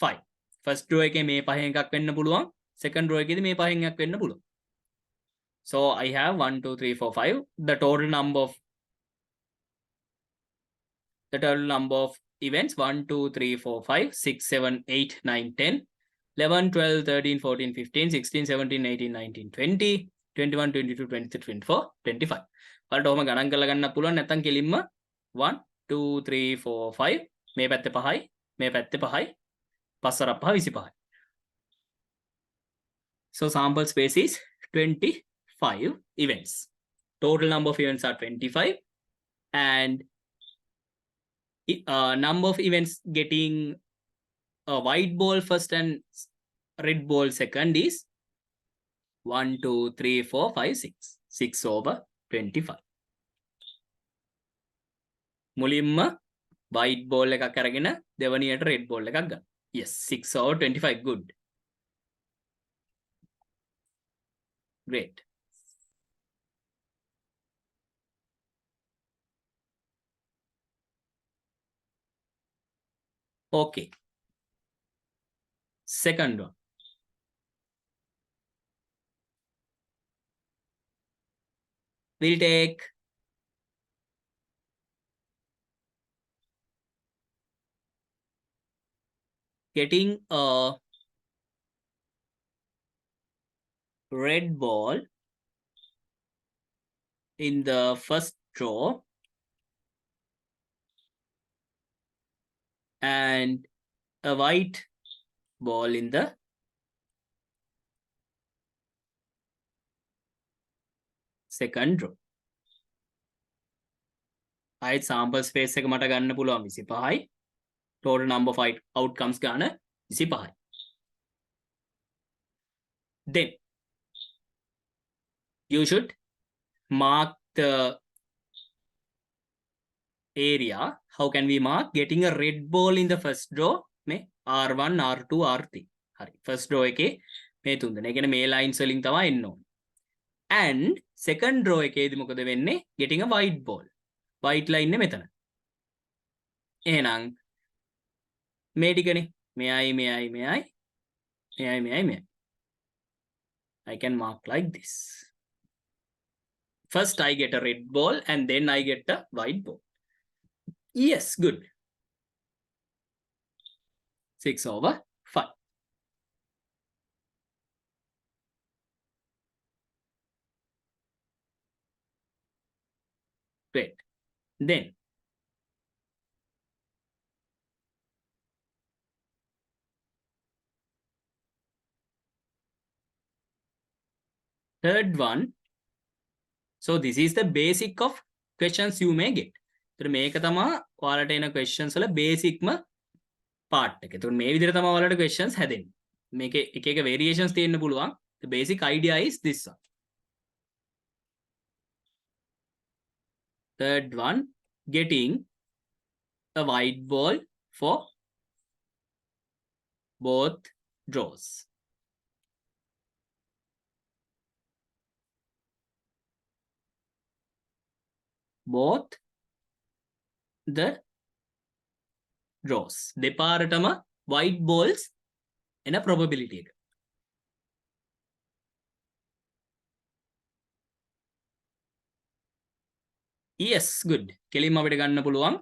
5. first row එකේ මේ පහෙන් එකක් වෙන්න පුළුවන්. second row එකේදී මේ පහෙන් එකක් වෙන්න පුළුවන්. So I have 1 2 3 4 5. The total number of events 1 2 3 4 5 6 7 8 9 10 11 12 13 14 15 16 17 18 19 20 21 22 23 24 25 වලට ඔහම ගණන් කරලා ගන්න පුළුවන් නැත්නම් කෙලින්ම 1 2 3 4 5 මේ පැත්තේ 5යි මේ පැත්තේ 5යි 5 5 25. So sample space is 25 events. Total number of events are 25 and number of events getting a white ball first and red ball second is 1 2 3 4 5 6 6 over 25. මුලින්ම white ball එකක් අරගෙන දෙවනියට red ball එකක් ගන්න. Yes, 6 over 25. Good. Great. Okay. Second one. We'll take getting a red ball in the first row and a white ball in the second row. ආයෙත් sample space එක මට ගන්න පුළුවන් 25යි. Total number of outcomes ගන්න 25යි. Then you should mark the area. How can we mark? Getting a red ball in the first row මේ R1 R2 R3. හරි. First row එකේ මේ තුන් දෙනා. ඒ කියන්නේ මේ lines වලින් තමයි එන්න ඕනේ. And second row එකේදී මොකද වෙන්නේ? Getting a white ball. White line ඉන්නේ මෙතන. එහෙනම් මේ ටිකනේ. මෙයයි. I can mark like this. First I get a red ball and then I get a white ball. Yes, good. 6 over 5. Great. Then third one. So this is the basic of questions you may get. So මේක තමයි ඔයාලට එන questions වල basic ම part එක. එතකොට මේ විදිහට තමයි ඔයාලට questions හැදෙන්නේ. මේකේ එක එක variations තියෙන්න පුළුවන්. The basic idea is this one. Third one, getting a white ball for both rows. Both the rows. දෙපාරටම white balls එන probability එක. Yes, good. කෙලින්ම අපිට ගන්න පුළුවන්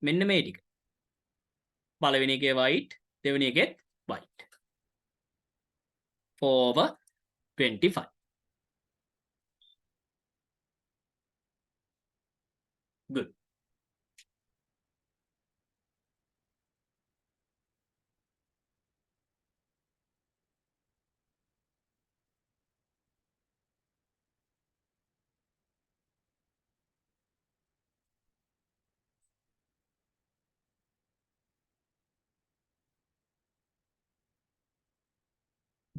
මෙන්න මේ ටික. පළවෙනි එකේ white, දෙවෙනි එකෙත් white. 4 over 25. Good.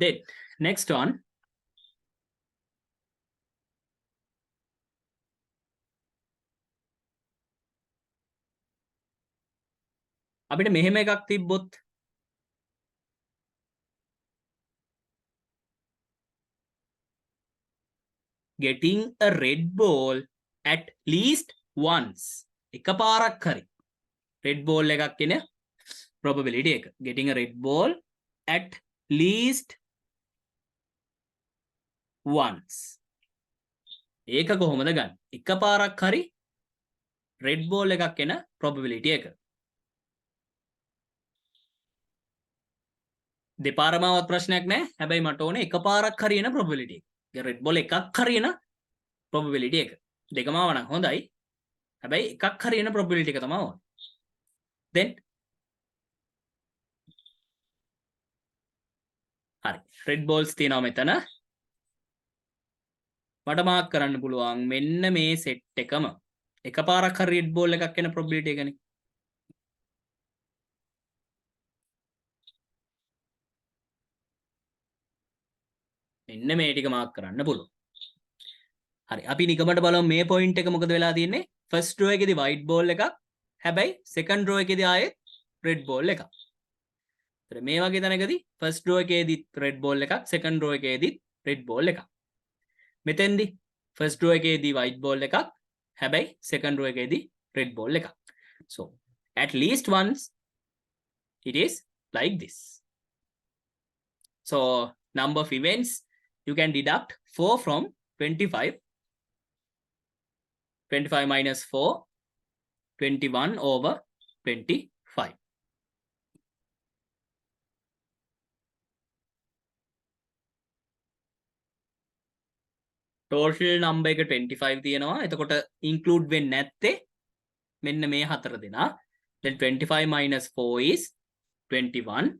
Then next one. අපිට මෙහෙම එකක් තිබ්බොත් getting a red ball at least once. එකපාරක් හරි red ball එකක් කියන probability එක. Getting a red ball at least once. ඒක කොහොමද ගන්න? එකපාරක් හරි red ball එකක් කියන probability එක. දෙපාරමවත් ප්‍රශ්නයක් නැහැ. හැබැයි මට ඕනේ එකපාරක් හරි එන probability එක. red ball එකක් හරි එන probability එක. දෙකම වුණා හොඳයි. හැබැයි එකක් හරි එන probability එක තමයි ඕනේ. then හරි red balls තියෙනවා මෙතන. මට මාක් කරන්න පුළුවන් මෙන්න මේ set එකම එකපාරක් හරි red ball එකක් එන probability එකනේ. මෙන්න මේ ටික මාක් කරන්න පුළුවන්. හරි අපි නිකමට බලමු මේ point එක මොකද වෙලා තියෙන්නේ? first row එකේදී white ball එකක්. හැබැයි second row එකේදී ආයෙත් red ball එකක්. ඒතර මේ වගේ තැනකදී first row එකේදී red ball එකක්, second row එකේදී red ball එකක්. මෙතෙන්දී first row එකේදී white ball එකක්. හැබැයි second row එකේදී red ball එකක්. So at least once it is like this. So number of events you can deduct 4 from 25. 25 minus 4, 21 over 25. Total number එක 25 තියෙනවා. එතකොට include වෙන්නේ නැත්තේ මෙන්න මේ හතර දෙනා. Then 25 minus 4 is 21.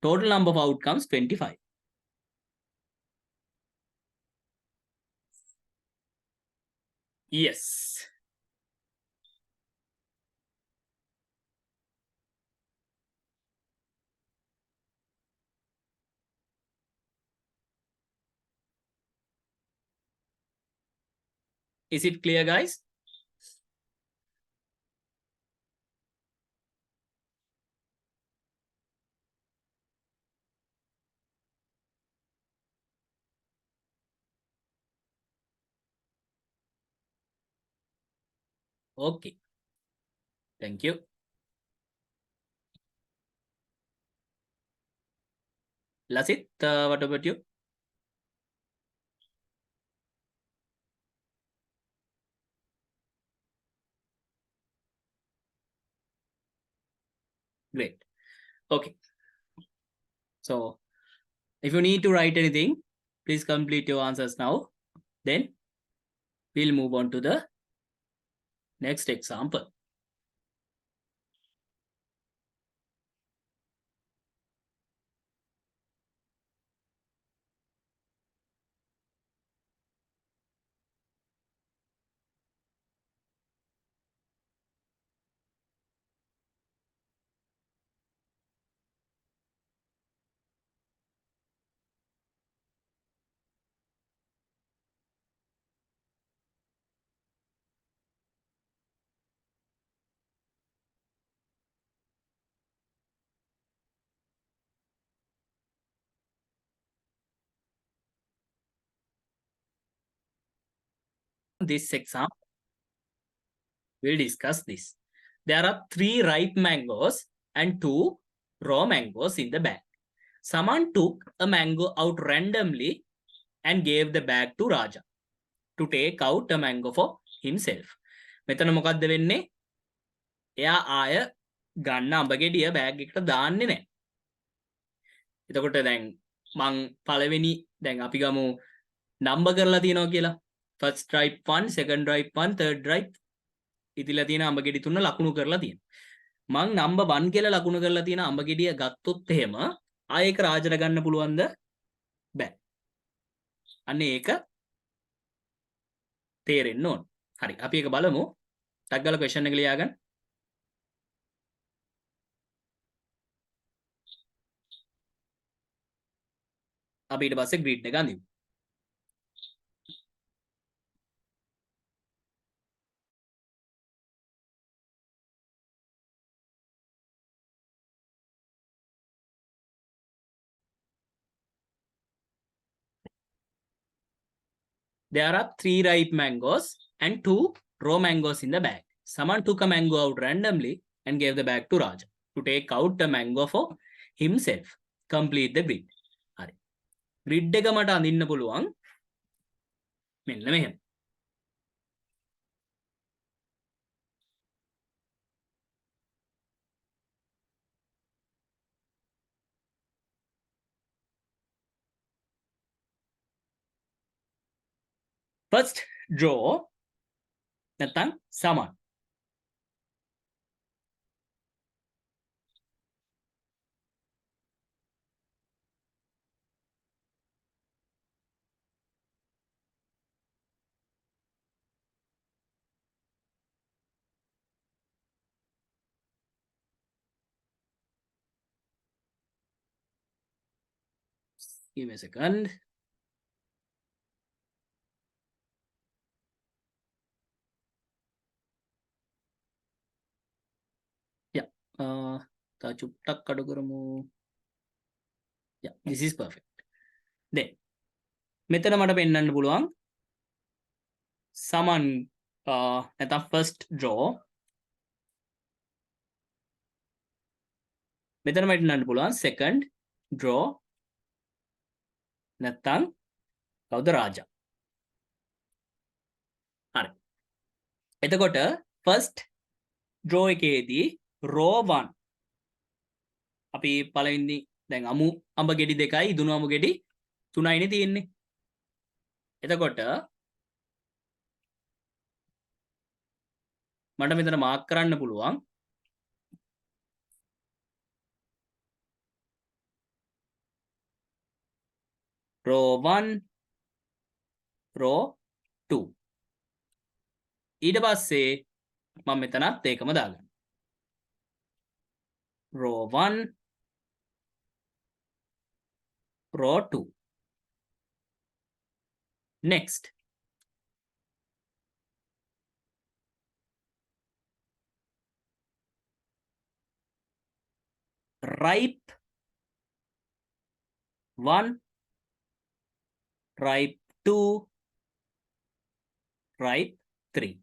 Total number of outcomes 25. Yes. Is it clear, guys? Okay. Thank you. Lasit, what about you? Great. Okay. So if you need to write anything, please complete your answers now. Then we'll move on to the next example. This example, we'll discuss this. There are 3 ripe mangoes and 2 raw mangoes in the bag. Someone took a mango out randomly and gave the bag to Raja to take out a mango for himself. මෙතන මොකද්ද වෙන්නේ? එයා ආය ගන්න අඹ ගෙඩිය bag එකට දාන්නේ නැහැ. එතකොට දැන් මං පළවෙනි දැන් අපි ගමු නම්බර් කරලා තියනවා කියලා. first stripe 1, second stripe 1, third stripe ඉතිලා තියෙන අඹ ගෙඩි තුන ලකුණු කරලා තියෙනවා. මං නම්බර් 1 කියලා ලකුණු කරලා තියෙන අඹ ගෙඩිය ගත්තොත් එහෙම ආයෙ ඒක රාජට ගන්න පුළුවන්ද? බෑ. අන්න ඒක තේරෙන්න ඕන. හරි අපි ඒක බලමු. ටක් ගාලා question එක ලියාගන්න. අපි ඊට පස්සේ grid එක අඳිමු. There are 3 ripe mangoes and 2 raw mangoes in the bag. Someone took a mango out randomly and gave the bag to Raja to take out a mango for himself. Complete the grid. හරි. grid එක මට අඳින්න පුළුවන්. මෙන්න මෙහෙම. First draw නැත්නම් someone. Give me a second. Yeah. තා චුට්ටක් අඩු කරමු. Yeah, this is perfect. Then මෙතන මට පෙන්වන්න පුළුවන් someone නැත්නම් first draw. මෙතන මට පෙන්වන්න පුළුවන් second draw නැත්නම් කවුද රාජා. හරි. එතකොට first draw එකේදී row 1 අපි පළවෙනි දැන් අමු අඹ ගෙඩි දෙකයි ඉදුණු අඹ ගෙඩි තුනයිනේ තියෙන්නේ. එතකොට මට මෙතන මාක් කරන්න පුළුවන් row 1 row 2 ඊට පස්සේ මම මෙතනත් ඒකම දාගන්නවා. row 1 row 2 next ripe 1 ripe 2 ripe 3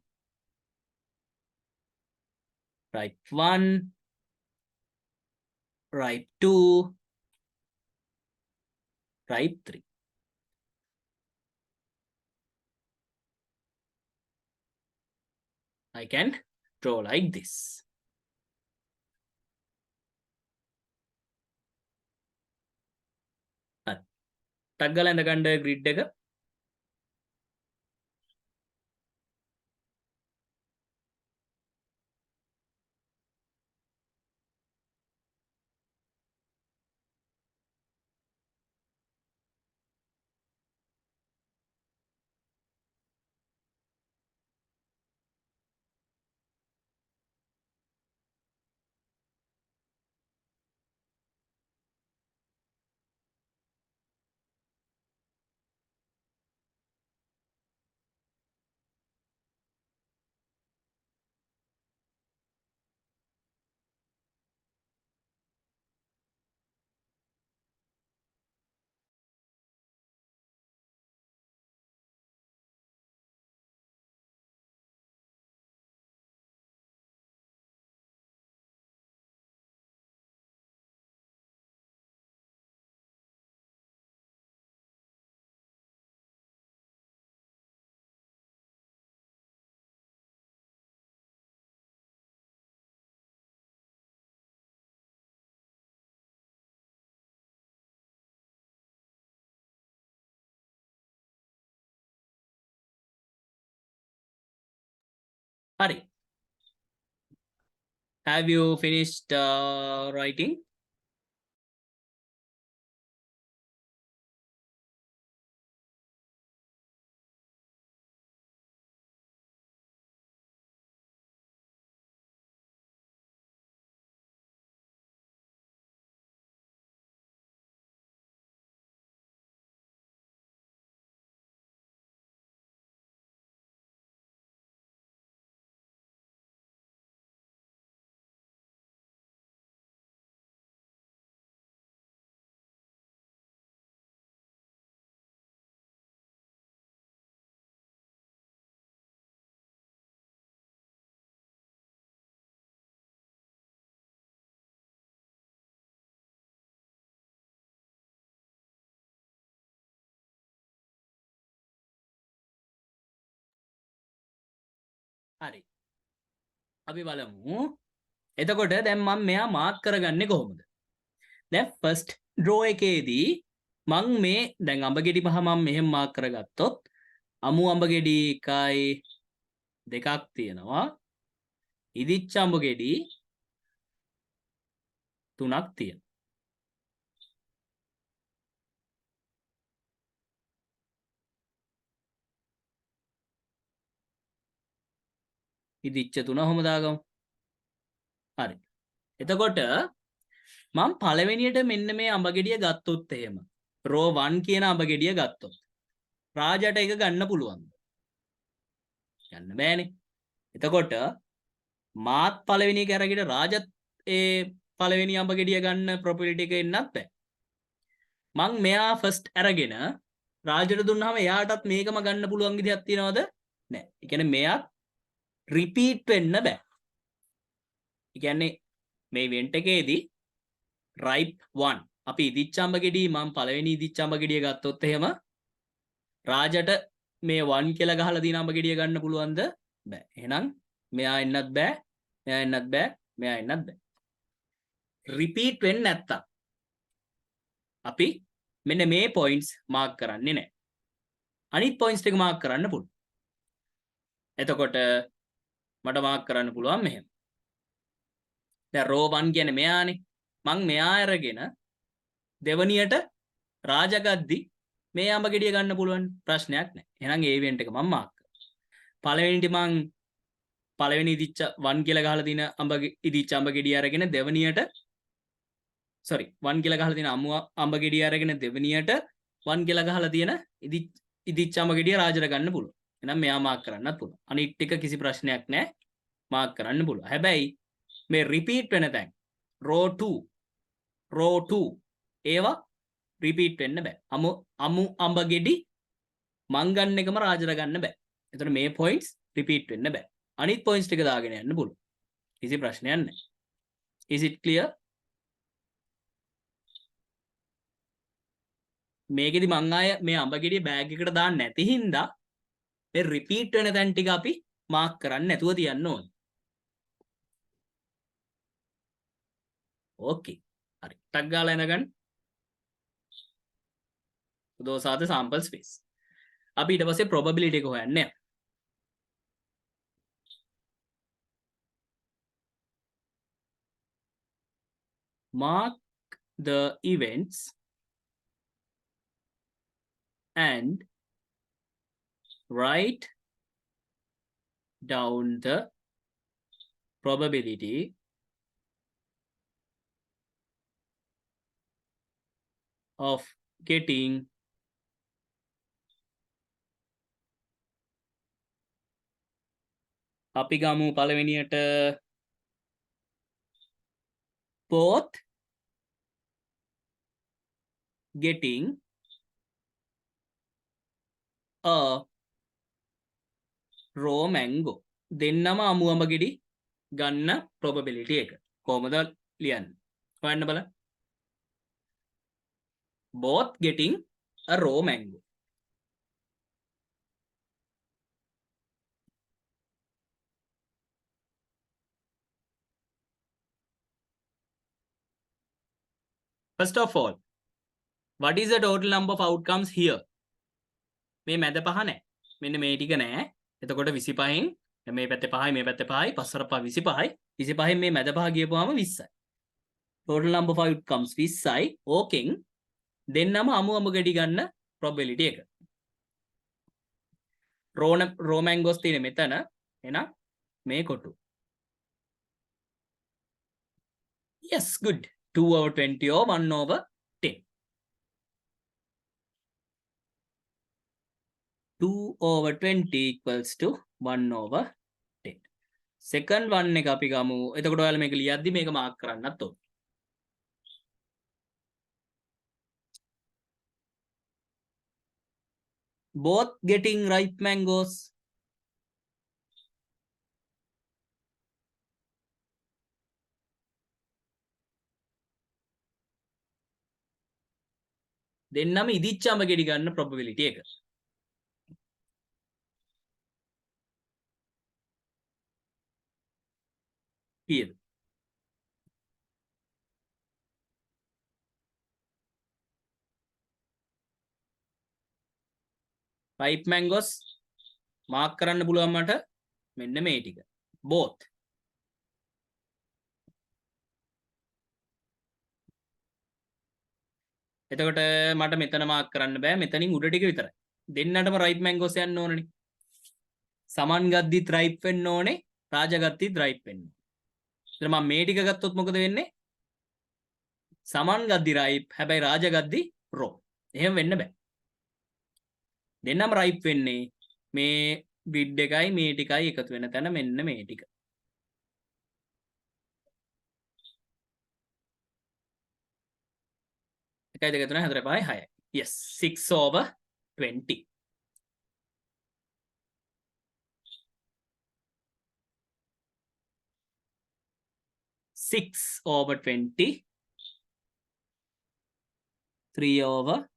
ripe 1 ripe 2 ripe 3 I can draw like this. ටක් ගාලා ඇඳ ගන්න grid එක. හරි. Have you finished writing? හරි. අපි බලමු. එතකොට දැන් මම මෙයා මාක් කරගන්නේ කොහොමද? දැන් ෆස්ට් ඩ්‍රෝ එකේදී මං මේ දැන් අඹ ගෙඩි පහ මම මෙහෙම මාක් කරගත්තොත් අමු අඹ ගෙඩි 1යි 2ක් තියෙනවා. ඉදිච්ච අඹ ගෙඩි 3ක් තියෙනවා. ඉදිච්ච 3 ඔහම දාගමු. හරි. එතකොට මම පළවෙනියට මෙන්න මේ අඹ ගෙඩිය ගත්තොත් එහෙම රෝ 1 කියන අඹ ගෙඩිය ගත්තොත් රාජට එක ගන්න පුළුවන්ද? ගන්න බෑනේ. එතකොට මාත් පළවෙනි එක අරගෙන රාජත් ඒ පළවෙනි අඹ ගෙඩිය ගන්න ප්‍රොබිලිටි එක එන්නත් බෑ. මං මෙයා ෆස්ට් අරගෙන රාජට දුන්නාම එයාටත් මේකම ගන්න පුළුවන් විදිහක් තියනවද? නෑ. ඒ කියන්නේ මෙයාත් රිපීට් වෙන්න බෑ. ඒ කියන්නේ මේ ඉවෙන්ට් එකේදී ripe 1 අපි ඉදිච්ච අඹ ගෙඩිය මම පළවෙනි ඉදිච්ච අඹ ගෙඩිය ගත්තොත් එහෙම රාජට මේ 1 කියලා ගහලා දින අඹ ගෙඩිය ගන්න පුළුවන්ද? බෑ. එහෙනම් මෙයා එන්නත් බෑ. මෙයා එන්නත් බෑ. මෙයා එන්නත් බෑ. රිපීට් වෙන්නේ නැත්තම් අපි මෙන්න මේ පොයින්ට්ස් මාක් කරන්නේ නැහැ. අනිත් පොයින්ට්ස් ටික මාක් කරන්න පුළුවන්. එතකොට මට මාක් කරන්න පුළුවන් මෙහෙම. දැන් රෝ 1 කියන්නේ මෙයානේ. මං මෙයා අරගෙන දෙවනියට රාජගද්දි මේ අඹ ගෙඩිය ගන්න පුළුවන් ප්‍රශ්නයක් නැහැ. එහෙනම් ඒ ඉවෙන්ට් එක මම මාක් කරනවා. පළවෙනිට මං පළවෙනි ඉදිච්ච 1 කියලා ගහලා දින ඉදිච්ච අඹ ගෙඩිය අරගෙන දෙවනියට sorry 1 කියලා ගහලා තියෙන අඹ ගෙඩිය අරගෙන දෙවනියට 1 කියලා ගහලා තියෙන ඉදිච්ච අඹ ගෙඩිය රාජට ගන්න පුළුවන්. එහෙනම් මෙයා මාක් කරන්නත් පුළුවන්. අනිත් ටික කිසි ප්‍රශ්නයක් නැහැ. මාක් කරන්න පුළුවන්. හැබැයි මේ රිපීට් වෙන තැන් රෝ 2 ඒවා රිපීට් වෙන්න බෑ. අමු අඹ ගෙඩි මං ගන්න එකම රාජට ගන්න බෑ. එතකොට මේ පොයින්ට්ස් රිපීට් වෙන්න බෑ. අනිත් පොයින්ට්ස් ටික දාගෙන යන්න පුළුවන්. කිසි ප්‍රශ්නයක් නැහැ. Is it clear? මේකෙදි මං ආය මේ අඹ ගෙඩිය බෑග් එකට දාන්න නැති හින්දා මේ රිපීට් වෙන තැන් ටික අපි මාක් කරන්න නැතුව තියන්න ඕනේ. ඕකේ. හරි. ටක් ගාලා එනගන්න. those are the sample space. අපි ඊට පස්සේ probability එක හොයන්නේ. Mark the events and write down the probability of getting අපි ගමු පළවෙනියට both getting a raw mango දෙන්නම අමු අඹ ගෙඩි ගන්න probability එක කොහොමද ලියන්නේ හොයන්න බලන්න. both getting a raw mango first of all what is the total number of outcomes here? මේ මැද පහ නැහැ. මෙන්න මේ ටික නැහැ. එතකොට 25න් මේ පැත්තේ 5යි මේ පැත්තේ 5යි 5 5 25යි 25න් මේ මැද පහ ගියපුවාම 20යි. total number of outcomes 20යි. ඕකෙන් දෙන්නම අමු අඹ ගෙඩි ගන්න probability එක. raw mangoes තියෙන මෙතන එහෙනම් මේ කොටු. yes good 2/20 or 1/10. 2/20 equals to 1/10. second one එක අපි ගමු. එතකොට ඔයාලා මේක ලියද්දි මේක මාක් කරන්නත් ඕන. both getting ripe mangoes දෙන්නම ඉදිච්ච අඹ ගෙඩි ගන්න probability එක. කීයද? ripe mangoes මාක් කරන්න පුළුවන් මට මෙන්න මේ ටික. both. එතකොට මට මෙතන මාක් කරන්න බෑ මෙතනින් උඩ ටික විතරයි. දෙන්නටම ripe mangoes යන්න ඕනනේ. සමන් ගද්දිත් ripe වෙන්න ඕනේ, රාජ ගද්දිත් ripe වෙන්න ඕනේ. එතන මම මේ ටික ගත්තොත් මොකද වෙන්නේ? සමන් ගද්දි ripe හැබැයි රාජ ගද්දි raw. එහෙම වෙන්න බෑ. දෙන්නම ripe වෙන්නේ මේ grid එකයි මේ ටිකයි එකතු වෙන තැන මෙන්න මේ ටික. එකයි දෙක තුනයි හතරයි පහයි හයයි. Yes, 6/20. Six over 20, 3/10.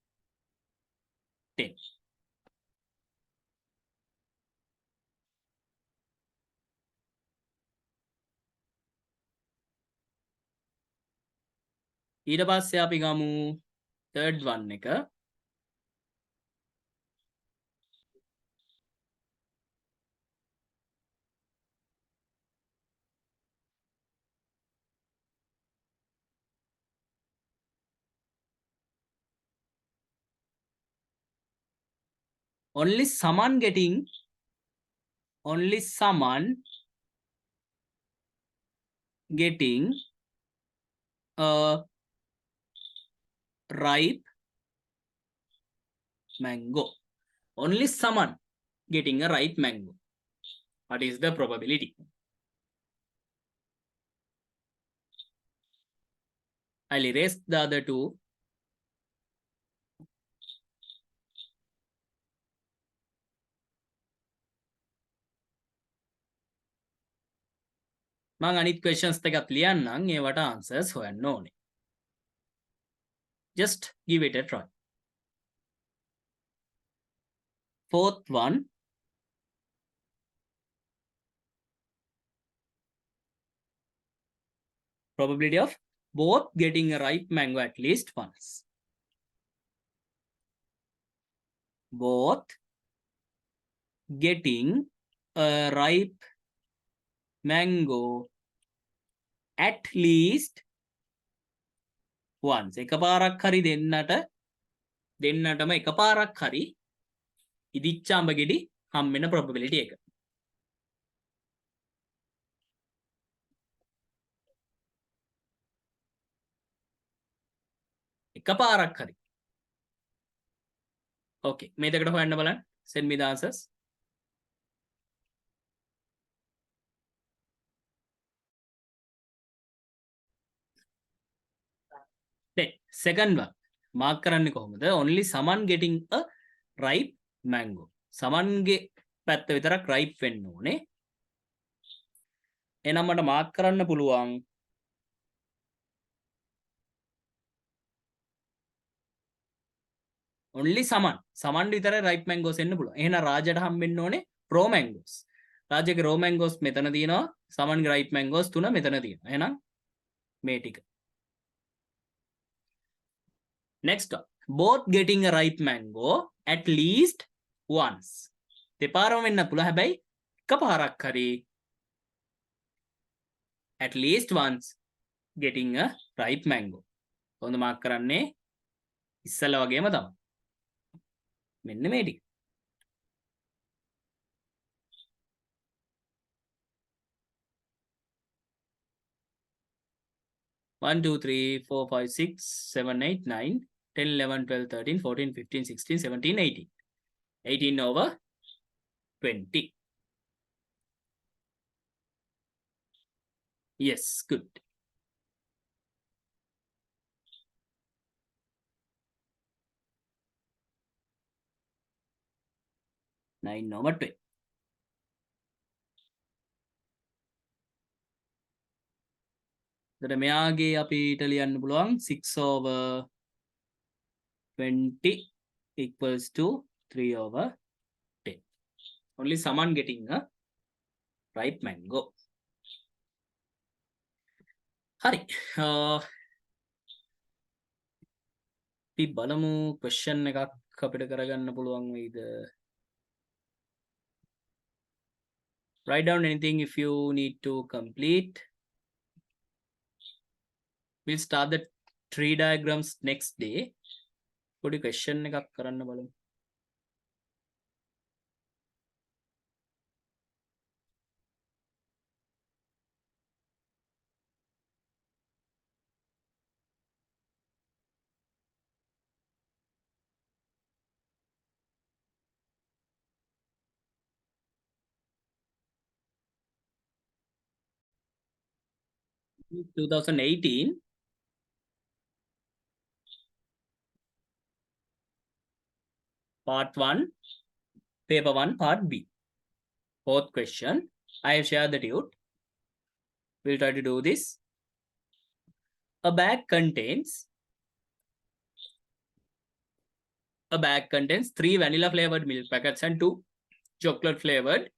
ඊට පස්සේ අපි ගමු third one එක. only someone getting a ripe mango. Only someone getting a ripe mango. What is the probability? I'll erase the other two. මං අනිත් questions එකත් ලියන්නම් ඒවට answers හොයන්න ඕනේ. Just give it a try. Fourth one. Probability of both getting a ripe mango at least once. Both getting a ripe mango at least once. එකපාරක් හරි දෙන්නටම එකපාරක් හරි ඉදිච්ච අඹ ගෙඩි හම් වෙන probability එක. එකපාරක් හරි. Okay, මේ දෙකට හොයන්න බලන්න. Send me the answers. Then second one. Mark කරන්නේ කොහොමද? Only someone getting a ripe mango. සමන්ගේ පැත්ත විතරක් ripe වෙන්න ඕනේ. එහෙනම් මට මාක් කරන්න පුළුවන් only someone විතරයි ripe mangoes එන්න පුළුවන්. එහෙනම් රාජට හම්බෙන්න ඕනේ raw mangoes. රාජගේ raw mangoes මෙතන තියෙනවා. සමන්ගේ ripe mangoes 3 මෙතන තියෙනවා. එහෙනම් මේ ටික. Next one. Both getting a ripe mango at least once. දෙපාරම වෙන්න පුළුවන් හැබැයි එකපාරක් හරි at least once getting a ripe mango. කොහොමද මාක් කරන්නේ? ඉස්සෙල්ලා වගේම තමයි. මෙන්න මේ ටික. One, two, three, four, five, six, seven, eight, 9, 10, 11, 12, 13, 14, 15, 16, 17, 18. 18/20. Yes, good. Nine over 12. එතකොට මෙයාගේ අපිට ලියන්න පුළුවන් 6/20 equals to 3/10. Only someone getting a ripe mango. හරි. අපි බලමු question එකක් අපිට කරගන්න පුළුවන් වෙයිද? Write down anything if you need to complete. We'll start the tree diagrams next day. පොඩි question එකක් කරන්න බලමු. In 2018, part 1, paper 1, part B. Fourth question. I have shared the tute. We'll try to do this. A bag contains 3 vanilla flavored milk packets and 2 chocolate flavored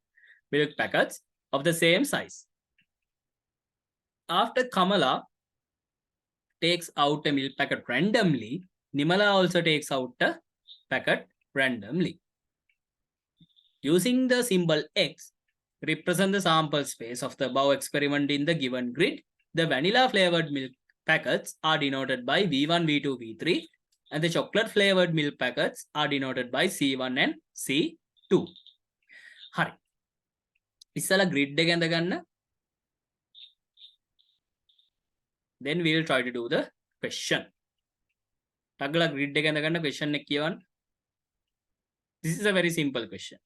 milk packets of the same size. After Kamala takes out a milk packet randomly, Nimala also takes out a packet randomly. Using the symbol X, represent the sample space of the above experiment in the given grid. The vanilla flavored milk packets are denoted by V1, V2, V3, and the chocolate flavored milk packets are denoted by C1 and C2. හරි. ඉස්සලා grid එක ඇඳ ගන්න. Then we will try to do the question. ටග්ගලා grid එක ඇඳ ගන්න question එක කියවන්න. This is a very simple question.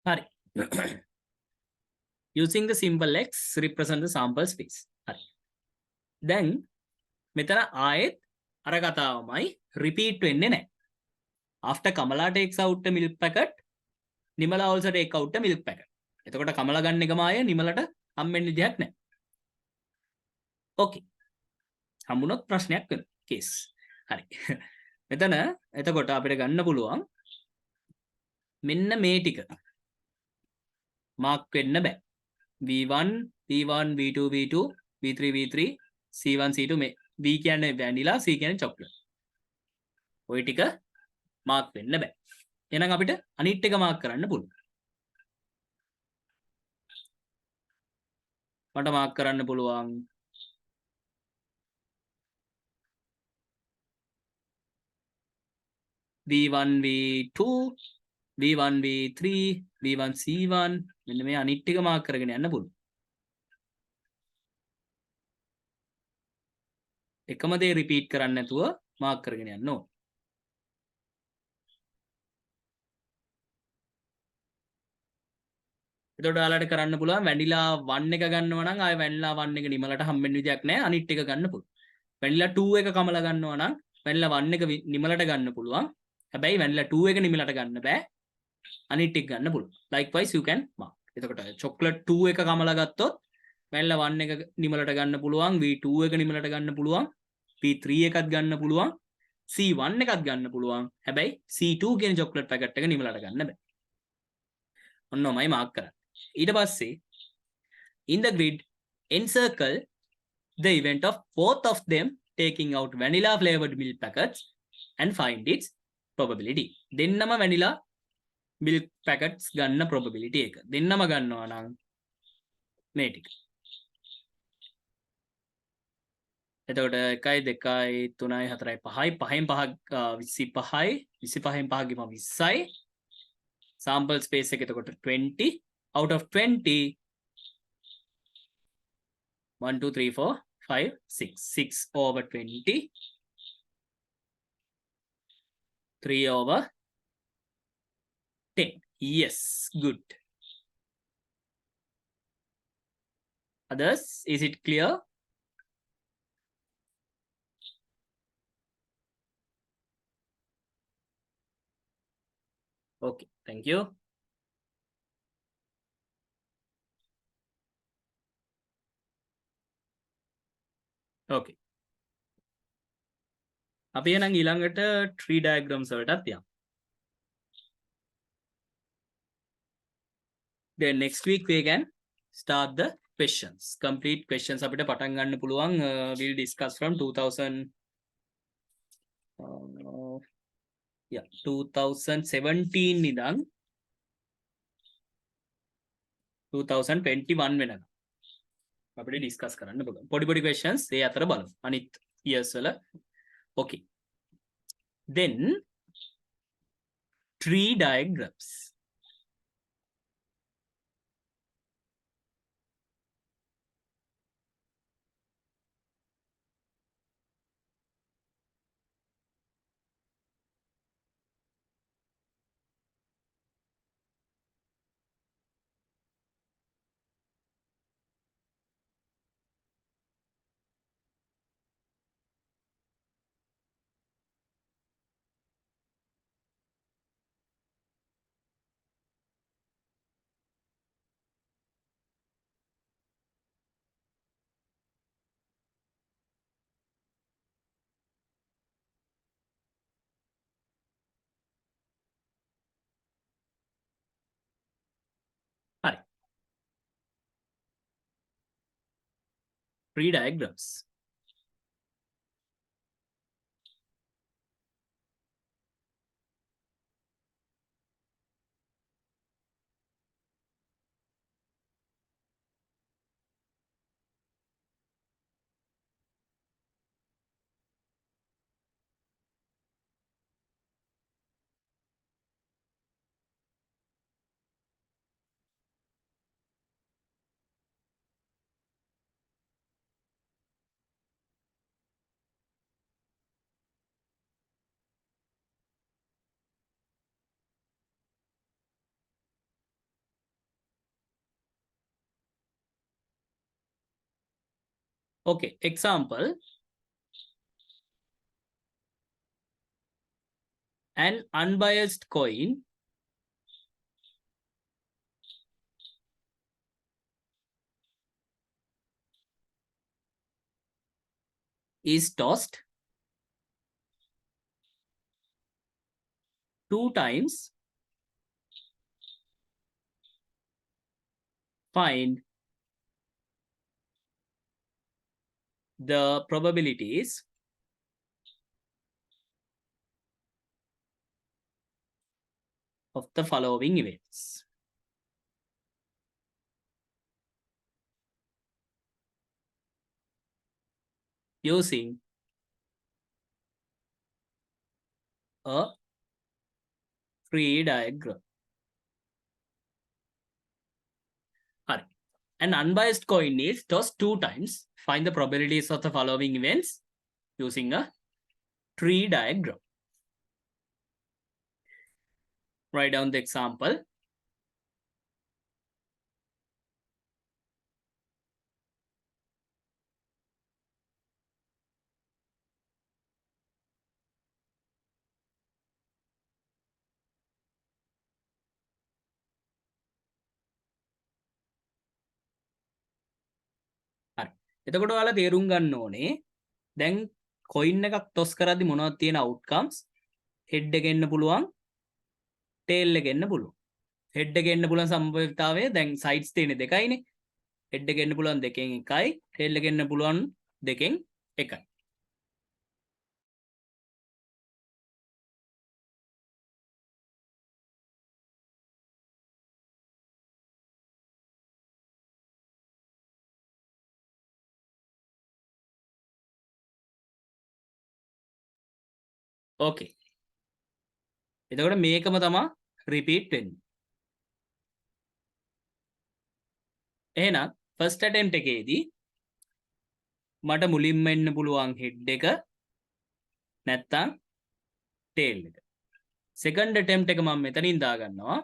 හරි. Using the symbol X represent the sample space. හරි. දැන් මෙතන ආයෙත් අර කතාවමයි repeat වෙන්නේ නැහැ. After Kamala takes out a milk packet, Nimala also take out a milk packet. එතකොට කමලා ගන්න එකම ආයේ නිමලට හම්බෙන්න විදියක් නැහැ. ඕකේ. හම්බුනොත් ප්‍රශ්නයක් වෙනවා. කේස්. හරි. මෙතන එතකොට අපිට ගන්න පුළුවන් මෙන්න මේ ටික මාක් වෙන්න බෑ. V1 V1 V2 V2 V3 V3 C1 C2 මේ V කියන්නේ වැනිලා C කියන්නේ චොක්ලට්. ওই ටික මාක් වෙන්න බෑ. එහෙනම් අපිට අනිත් එක මාක් කරන්න පුළුවන්. මට මාක් කරන්න පුළුවන් V1 V2 V1 V3 V1 C1 මෙන්න මේ අනිත් ටික මාක් කරගෙන යන්න පුළුවන්. එකම දේ රිපීට් කරන්න නැතුව මාක් කරගෙන යන්න ඕන. එතකොට ඔයාලට කරන්න පුළුවන් වැනිලා 1 එක ගන්නවා නම් ආයෙ වැනිලා 1 එක නිමලට හම්බෙන්න විදියක් නැහැ. අනිත් එක ගන්න පුළුවන්. වැනිලා 2 එක කමලා ගන්නවා නම් වැනිලා 1 එක නිමලට ගන්න පුළුවන්. හැබැයි වැනිලා 2 එක නිමලට ගන්න බෑ. අනිත් එක ගන්න පුළුවන්. Likewise you can mark. එතකොට chocolate 2 එක කමලා ගත්තොත් වැනිලා 1 එක නිමලට ගන්න පුළුවන්. V2 එක නිමලට ගන්න පුළුවන්. V3 එකත් ගන්න පුළුවන්. C1 එකත් ගන්න පුළුවන්. හැබැයි C2 කියන chocolate packet එක නිමලට ගන්න බෑ. ඔන්නෝමයි මාක් කරන්නේ. ඊට පස්සේ in the grid encircle the event of both of them taking out vanilla flavored milk packets and find its probability. දෙන්නම vanilla milk packets ගන්න probability එක. දෙන්නම ගන්නවා නම් මේ ටික. එතකොට 1 2 3 4 5 5න් 5 25යි 25න් 5 ගිම 20යි sample space එක එතකොට 20 out of 20 1 2 3 4 5 6 6 over 20 3 over 10. Yes, good. Others, is it clear? Okay, thank you. Okay. අපි එහෙනම් ඊළඟට tree diagrams වලටත් යමු. Then next week we can start the questions. Complete questions අපිට පටන් ගන්න පුළුවන්. We'll discuss from 2017 ඉඳන් 2021 වෙනකම් අපිට discuss කරන්න පුළුවන්. පොඩි questions ඒ අතර බලමු. අනිත් years වල. Okay. Then tree diagrams. හරි. Tree diagrams. Okay, example. An unbiased coin is tossed 2 times. Find the probabilities of the following events. Using a tree diagram. Alright. An unbiased coin is tossed 2 times. Find the probabilities of the following events using a tree diagram. Write down the example. හරි. එතකොට ඔයාලා තේරුම් ගන්න ඕනේ දැන් coin එකක් toss කරද්දි මොනවද තියෙන outcomes? head එක එන්න පුළුවන්, tail එක එන්න පුළුවන්. head එක එන්න පුළුවන් සම්භාවිතාවය දැන් sides තියෙන දෙකයිනේ. head එක එන්න පුළුවන් දෙකෙන් එකයි, tail එක එන්න පුළුවන් දෙකෙන් එකයි. Okay. එතකොට මේකම තමයි repeat වෙන්නේ. එහෙනම් first attempt එකේදී මට මුලින්ම එන්න පුළුවන් head එක නැත්තම් tail එක. second attempt එක මම මෙතනින් දා ගන්නවා.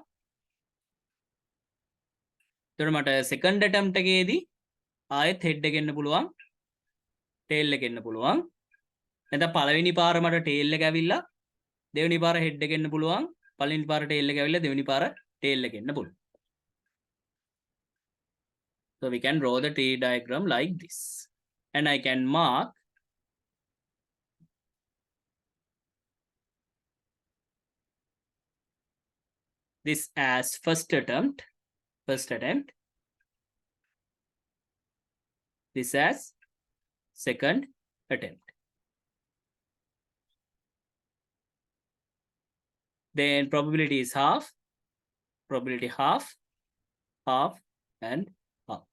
එතකොට මට second attempt එකේදී ආයෙත් head එක එන්න පුළුවන්, tail එක එන්න පුළුවන්. නැත්නම් පළවෙනි පාර මට tail එක ඇවිල්ලා දෙවෙනි පාර head එක එන්න පුළුවන්. පළවෙනි පාර tail එක ඇවිල්ලා දෙවෙනි පාර tail එක එන්න පුළුවන්. So we can draw the tree diagram like this. And I can mark this as first attempt. This as second attempt. Then probability is half, probability half, half, and half.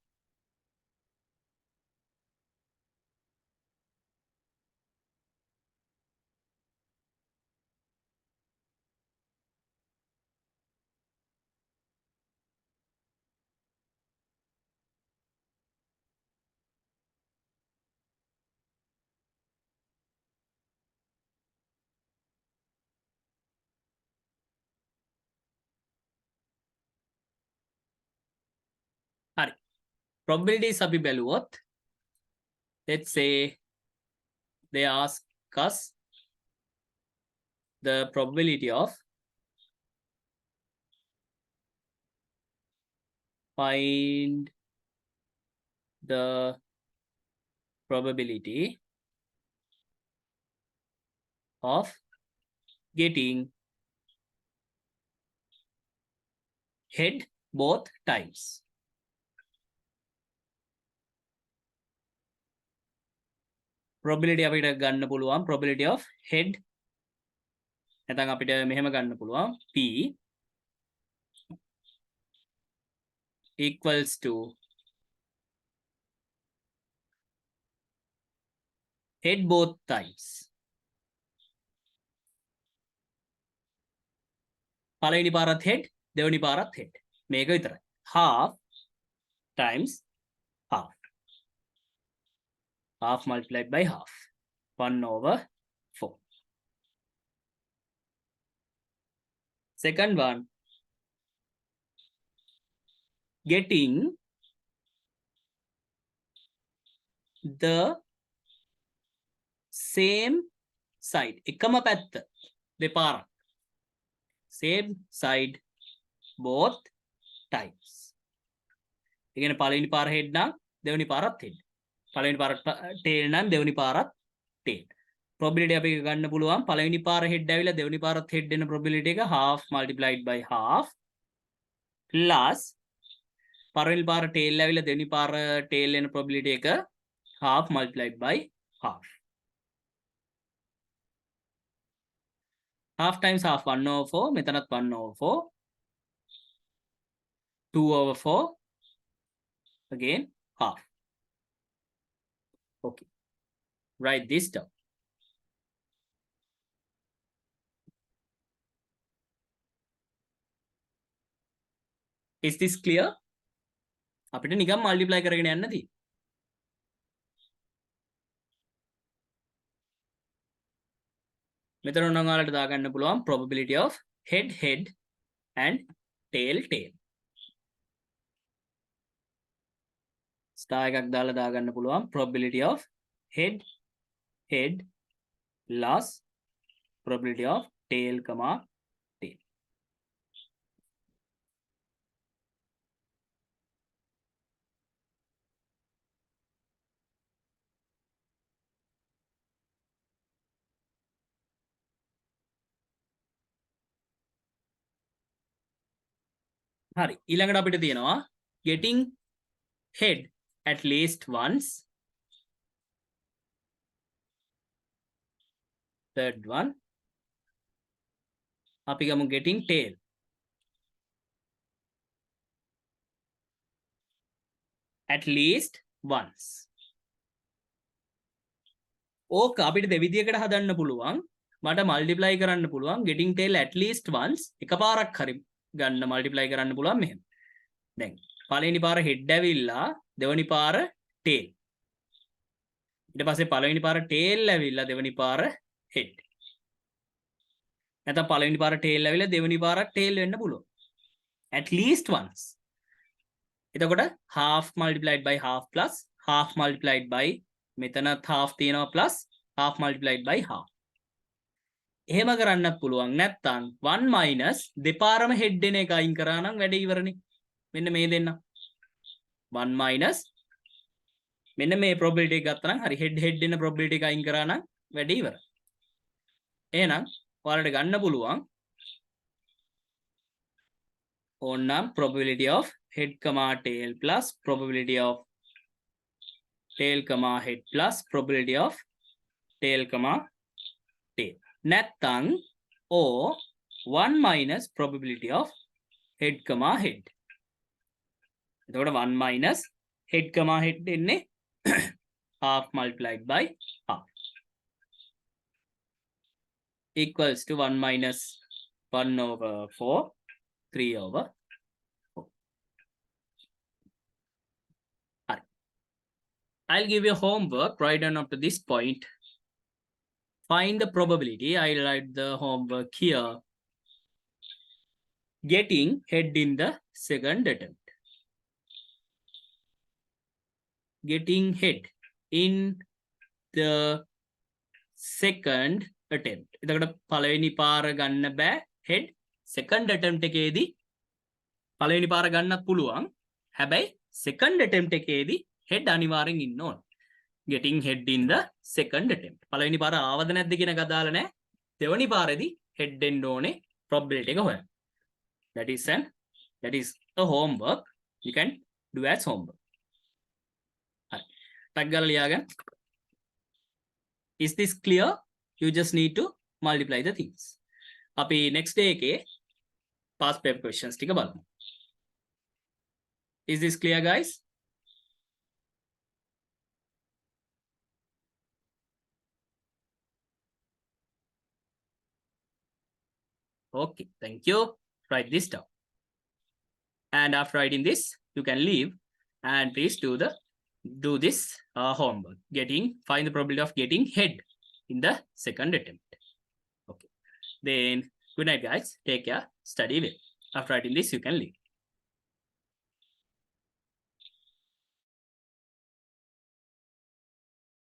Alright. Probabilities අපි බැලුවොත්, let's say they ask us the probability of find the probability of getting head both times. Probability අපිට ගන්න පුළුවන් probability of head නැත්නම් අපිට මෙහෙම ගන්න පුළුවන් P equals to head both times. පළවෙනි පාරත් head, දෙවෙනි පාරත් head. මේක විතරයි. half times half. Half multiplied by half. 1/4. Second one, getting the same side. එකම පැත්ත දෙපාරක්. Same side both times. ඒ කියන්නේ පළවෙනි පාර head නම් දෙවෙනි පාරත් head. පළවෙනි පාර tail නම් දෙවෙනි පාරත් tail. probability අපි ගන්න පුළුවන් පළවෙනි පාර head ඇවිල්ලා දෙවෙනි පාරත් head වෙන probability එක half multiplied by half plus පළවෙනි පාර tail ඇවිල්ලා දෙවෙනි පාර tail වෙන probability එක half multiplied by half. Half times half 1/4 මෙතනත් 1/4 2/4 again half. Okay, write this down. Is this clear? අපිට නිකන් multiply කරගෙන යන්න තියෙන්නේ. මෙතන නම් ඔයාලට දාගන්න පුළුවන් probability of head head and tail tail. star එකක් දාලා දාගන්න පුළුවන් probability of head head plus probability of tail comma tail. හරි ඊළඟට අපිට තියෙනවා getting head at least once. Third one අපි ගමු getting tail. At least once. ඕක අපිට දෙවිදියකට හදන්න පුළුවන්. මට multiply කරන්න පුළුවන් getting tail at least once එකපාරක් හරි ගන්න multiply කරන්න පුළුවන් මෙහෙම. දැන් පළවෙනි පාර head ඇවිල්ලා දෙවෙනි පාර tail. ඊට පස්සේ පළවෙනි පාර tail ඇවිල්ලා දෙවෙනි පාර head. නැත්නම් පළවෙනි පාර tail ඇවිල්ලා දෙවෙනි පාරක් tail වෙන්න පුළුවන්. At least once. එතකොට half multiplied by half plus half multiplied by මෙතනත් half තියෙනවා plus half multiplied by half. එහෙම කරන්නත් පුළුවන්. නැත්නම් 1 minus දෙපාරම head එන එක අයින් කරා නම් වැඩේ ඉවරනේ. මෙන්න මේ දෙන්න. 1 minus මෙන්න මේ probability එක ගත්තා නම් හරි head head එන probability එක අයින් කරා නම් වැඩේ ඉවරයි. එහෙනම් ඔයාලට ගන්න පුළුවන් ඕනනම් probability of head comma tail plus probability of tail comma head plus probability of tail comma tail. නැත්තං or 1 minus probability of head comma head. එතකොට 1 minus head comma head එන්නේ half multiplied by half equals to 1 minus 1/4 3/4. I'll give you homework right on up to this point. Find the probability. I'll write the homework here. Getting head in the second attempt. Getting head in the second attempt. එතකොට පළවෙනි පාර ගන්න බෑ head. second attempt එකේදී පළවෙනි පාර ගන්නත් පුළුවන්. හැබැයි second attempt එකේදී head අනිවාර්යෙන් ඉන්න ඕන. Getting head in the second attempt. පළවෙනි පාර ආවද නැද්ද කියන එක දාලා නැහැ. දෙවෙනි පාරේදී head එන්න ඕනේ probability එක හොයන්න. That is a homework. You can do as homework. හරි. ටක් ගාලා ලියාගන්න. Is this clear? You just need to multiply the things. අපි next day එකේ past paper questions ටික බලමු. Is this clear guys? Okay, thank you. Write this down. And after writing this, you can leave and please do this homework. Find the probability of getting head in the second attempt. Okay. Then good night guys. Take care. Study well. After writing this, you can leave.